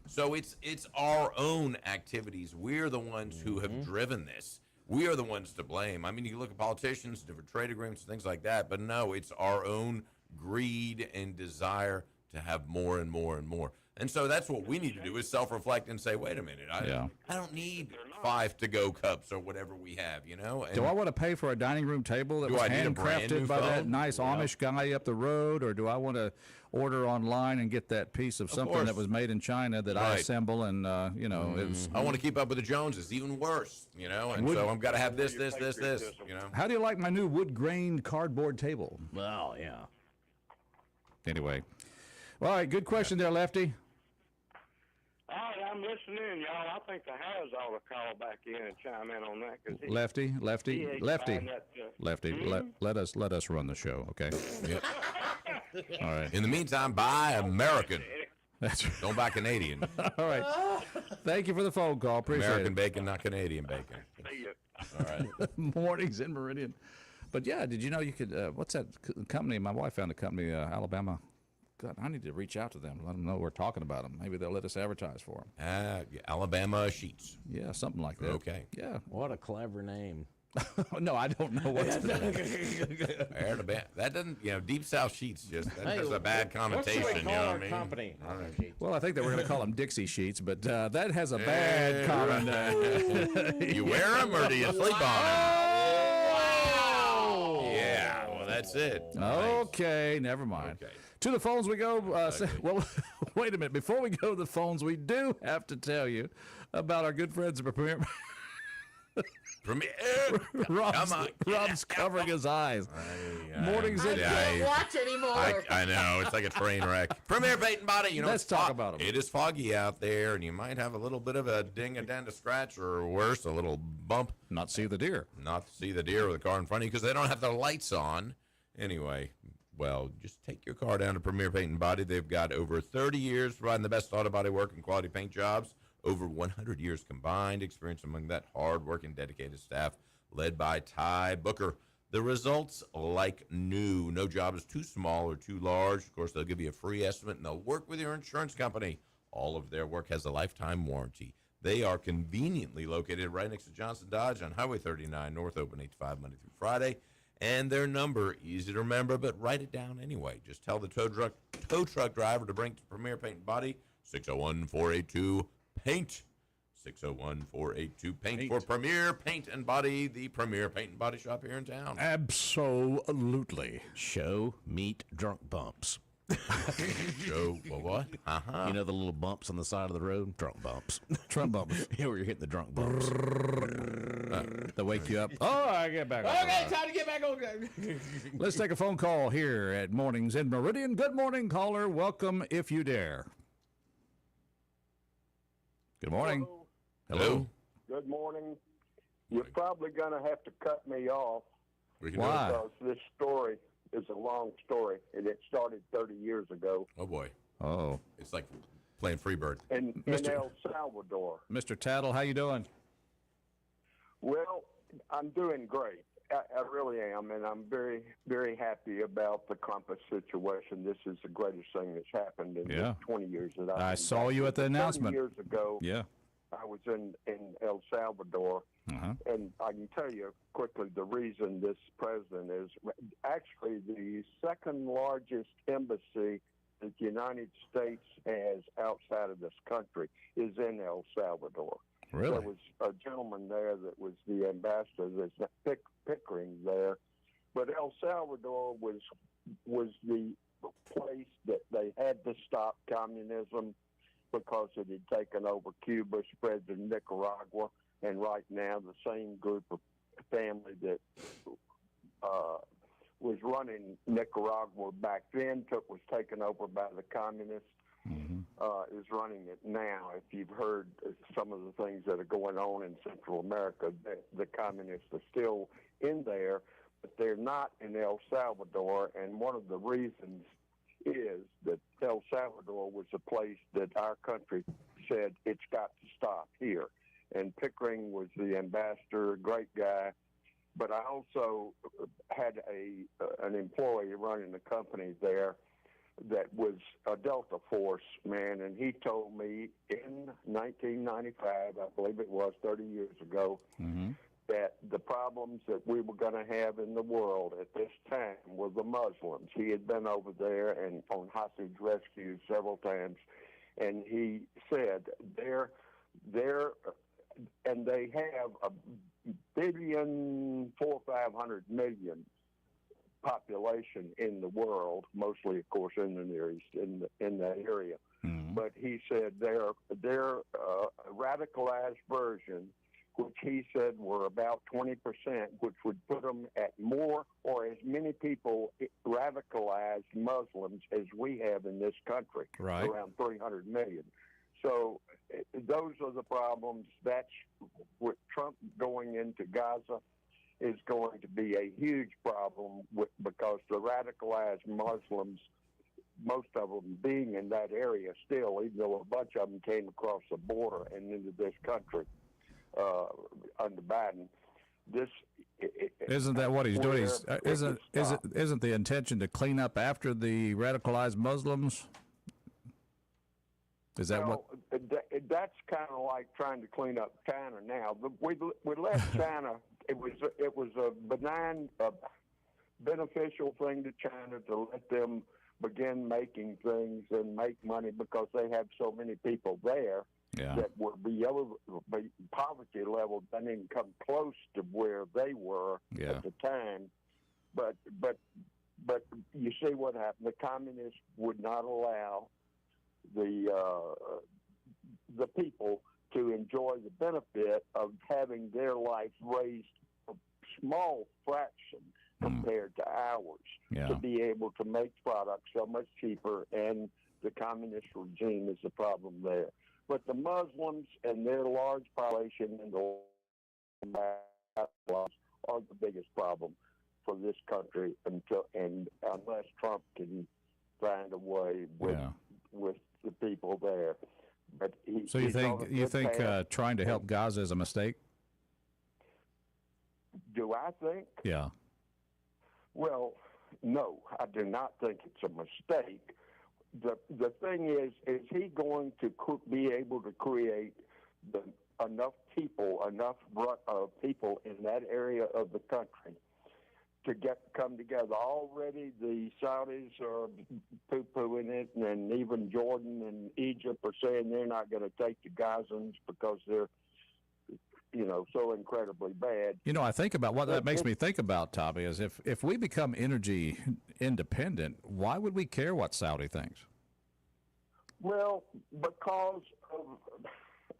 So it's our own activities. We're the ones who have driven this. We are the ones to blame. I mean, you look at politicians, different trade agreements, things like that, but no, it's our own greed and desire to have more and more and more. And so that's what we need to do is self-reflect and say, wait a minute, I don't need 5 to-go cups or whatever we have, you know? And do I want to pay for a dining room table that was handcrafted by that nice Amish guy up the road, or do I want to order online and get that piece of something that was made in China that I assemble and, you know, it's... I want to keep up with the Joneses, even worse, you know? And so I've got to have this, you know? How do you like my new wood-grain cardboard table? Well, yeah. Anyway. All right, good question there, Lefty. All right, I'm listening, y'all. I think the Harris ought to call back in and chime in on that. Cause Lefty, let us run the show, okay? Yep. All right. In the meantime, buy American. That's right. Don't buy Canadian. All right. Thank you for the phone call. Appreciate American it. bacon, not Canadian bacon. See ya. All right. Mornings in Meridian. But yeah, did you know you could? What's that company? My wife found a company, Alabama. God, I need to reach out to them, let them know we're talking about them. Maybe they'll let us advertise for them. Alabama Sheets. Yeah, something like that. Okay. Yeah. What a clever name. No, I don't know what's that doesn't, you know, Deep South Sheets just has a bad connotation. What should we call our company? Well, I think that we're going to call them Dixie Sheets, but that has a bad comment. You wear them or do you sleep on them? Yeah, well, that's it. Okay, never mind. Okay. To the phones we go. Well, wait a minute. Before we go to the phones, we do have to tell you about our good friends at Premier. Rob's covering his eyes. Mornings in. I can't watch anymore. I know. It's like a train wreck. Premier Paint and Body. You know, let's talk about them. It is foggy out there, and you might have a little bit of a ding, a dent, a scratch, or worse, a little bump. Not see the deer. Not see the deer with the car in front of you because they don't have their lights on. Anyway. Well, just take your car down to Premier Paint and Body. They've got over 30 years providing the best auto body work and quality paint jobs. Over 100 years combined experience among that hard-working, dedicated staff led by Ty Booker. The results like new. No job is too small or too large. Of course, they'll give you a free estimate, and they'll work with your insurance company. All of their work has a lifetime warranty. They are conveniently located right next to Johnson Dodge on Highway 39 North, open 8 to 5 Monday through Friday. And their number, easy to remember, but write it down anyway. Just tell the tow truck driver to bring to Premier Paint and Body, 601-482-PAINT. 601-482-PAINT for Premier Paint and Body, the Premier Paint and Body shop here in town. Absolutely. Show, meet, drunk bumps. Show, what? Uh-huh. You know the little bumps on the side of the road? Drunk bumps. Trump bumps. Yeah, where you're hitting the drunk bumps. They wake you up. Oh, I get back. Okay, time to get back on. Let's take a phone call here at Mornings in Meridian. Good morning, caller. Welcome if you dare. Good morning. Hello. Good morning. You're probably going to have to cut me off. Why? Because this story is a long story, and it started 30 years ago. Oh, boy. Oh. It's like playing Freebird. In El Salvador. Mr. Tattle, how you doing? Well, I'm doing great. I really am, and I'm very, very happy about the Compass situation. This is the greatest thing that's happened in the 20 years that I've been I saw you at the announcement. 30 years ago, yeah. I was in El Salvador, and I can tell you quickly the reason this president is actually the second largest embassy that the United States has outside of this country is in El Salvador. Really? There was a gentleman there that was the ambassador. There's Pickering there, but El Salvador was the place that they had to stop communism because it had taken over Cuba, spread to Nicaragua, and right now the same group of family that was running Nicaragua back then was taken over by the communists. is running it now. If you've heard some of the things that are going on in Central America, the communists are still in there, but they're not in El Salvador. And one of the reasons is that El Salvador was a place that our country said it's got to stop here. And Pickering was the ambassador, great guy. But I also had an employee running the company there that was a Delta Force man, and he told me in 1995, I believe it was 30 years ago, that the problems that we were going to have in the world at this time were the Muslims. He had been over there and on hostage rescues several times, and he said and they have 1,400,000,000 population in the world, mostly, of course, in the Near East, in that area. But he said they're a radicalized version, which he said were about 20%, which would put them at more or as many people, radicalized Muslims, as we have in this country, around 300 million. So those are the problems. That's what Trump going into Gaza is going to be a huge problem because the radicalized Muslims, most of them being in that area still, even though a bunch of them came across the border and into this country under Biden. Isn't that what he's doing? Isn't the intention to clean up after the radicalized Muslims? Is that what? That's kind of like trying to clean up China now. We left China. It was a benign, beneficial thing to China to let them begin making things and make money because they have so many people there that would be poverty level doesn't even come close to where they were at the time. But you see what happened. The communists would not allow the people to enjoy the benefit of having their life raised a small fraction compared to ours, to be able to make products so much cheaper, and the communist regime is the problem there. But the Muslims and their large population and the are the biggest problem for this country unless Trump can find a way with the people there. But so you think trying to help Gaza is a mistake? Do I think? Yeah. Well, no, I do not think it's a mistake. The thing is he going to be able to create enough people in that area of the country to come together? Already the Saudis are poo-pooing it, and even Jordan and Egypt are saying they're not going to take the Gazans because they're, so incredibly bad. I think about what that makes me think about, Tommy, is if we become energy independent, why would we care what Saudi thinks? Well, because of,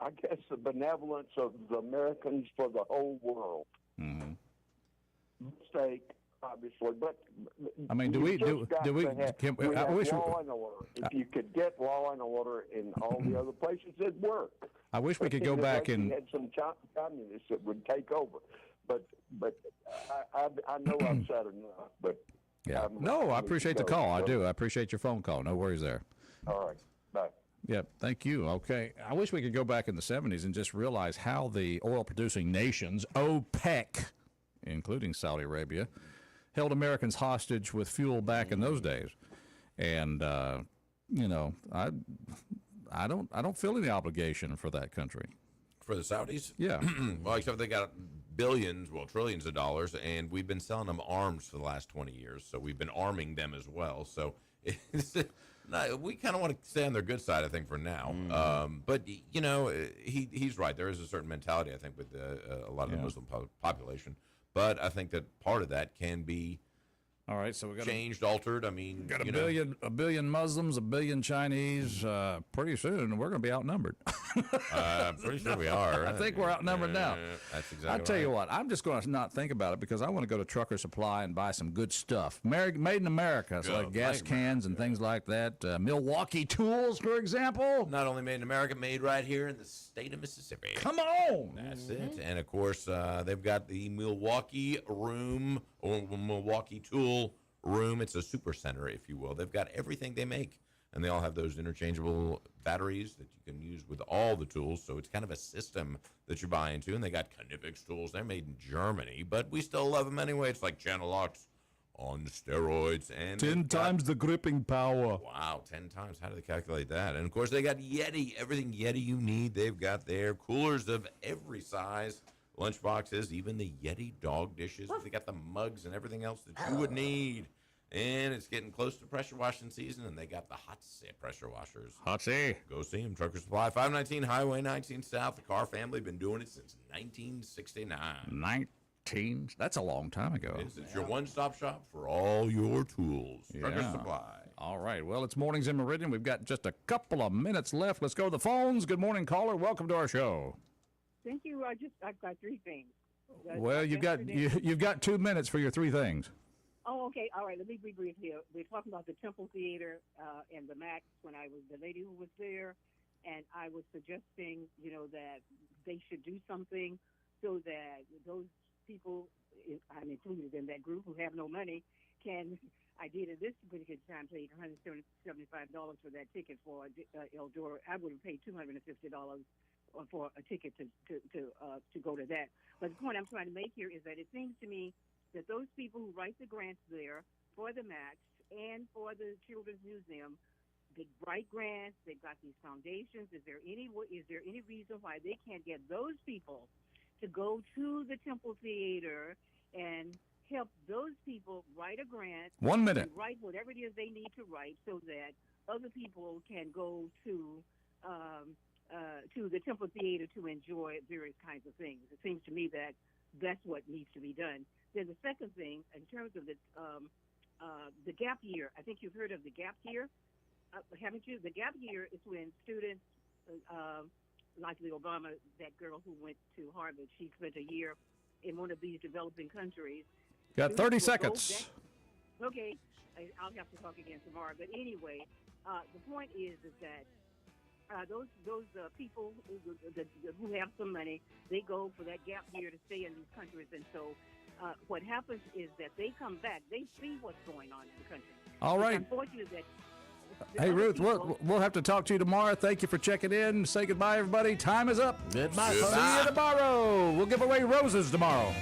I guess, the benevolence of the Americans for the whole world. Mistake, obviously, but I mean, I wish law and order. If you could get law and order in all the other places, it'd work. I wish we could go back and had some communists that would take over, but I know I've said enough. But no, I appreciate the call. I do. I appreciate your phone call. No worries there. All right. Bye. Yep, thank you. Okay. I wish we could go back in the 70s and just realize how the oil-producing nations, OPEC, including Saudi Arabia, held Americans hostage with fuel back in those days. And, I don't feel any obligation for that country. For the Saudis? Yeah. Well, except they got billions, trillions of dollars, and we've been selling them arms for the last 20 years. So we've been arming them as well. So we kind of want to stay on their good side, I think, for now. But, he's right. There is a certain mentality, I think, with a lot of the Muslim population. But I think that part of that can be All right, so we got changed, altered. I mean, a billion Muslims, a billion Chinese. Pretty soon, we're going to be outnumbered. I'm pretty sure we are. I think we're outnumbered now. That's exactly. I'll tell you what. I'm just going to not think about it because I want to go to Trucker Supply and buy some good stuff, made in America, so like gas cans and things like that. Milwaukee tools, for example. Not only made in America, made right here in the state of Mississippi. Come on. That's it. And of course, they've got the Milwaukee room or Milwaukee tool room. It's a super center, if you will. They've got everything they make, and they all have those interchangeable batteries that you can use with all the tools. So it's kind of a system that you buy into. And they got Knifix tools. They're made in Germany, but we still love them anyway. It's like channel locks on steroids. And 10 times the gripping power. Wow, 10 times. How do they calculate that? And of course, they got Yeti. Everything Yeti you need, they've got there. Coolers of every size. Lunch boxes, even the Yeti dog dishes. They got the mugs and everything else that you would need. And it's getting close to pressure washing season, and they got the Hotse pressure washers. Hotse. Go see them. Trucker Supply, 519 Highway 19 South. The Carr family been doing it since 1969. That's a long time ago. It's your one-stop shop for all your tools. Trucker Yeah. Supply. All right. Well, it's Mornings in Meridian. We've got just a couple of minutes left. Let's go to the phones. Good morning, caller. Welcome to our show. Thank you. I've got three things. Well, you've got 2 minutes for your three things. Oh, okay. All right. Let me be brief here. We're talking about the Temple Theater and the Max when I was the lady who was there, and I was suggesting, that they should do something so that those people, I'm included in that group, who have no money, can. I did at this particular time paid $175 for that ticket for Eldora. I would have paid $250 for a ticket to go to that. But the point I'm trying to make here is that it seems to me that those people who write the grants there for the Max and for the Children's Museum, they write grants. They've got these foundations. Is there any reason why they can't get those people to go to the Temple Theater and help those people write a grant? 1 minute. Write whatever it is they need to write so that other people can go to the Temple Theater to enjoy various kinds of things. It seems to me that that's what needs to be done. Then the second thing, in terms of the gap year, I think you've heard of the gap year, haven't you? The gap year is when students, like the Obama, that girl who went to Harvard, she spent a year in one of these developing countries. Got 30 seconds. Okay, I'll have to talk again tomorrow. But anyway, the point is that those people who have some money, they go for that gap year to stay in these countries, and so what happens is that they come back, they see what's going on in the country. All right. It's unfortunate that. Hey, Ruth, we'll have to talk to you tomorrow. Thank you for checking in. Say goodbye, everybody. Time is up. Goodbye. See you tomorrow. We'll give away roses tomorrow.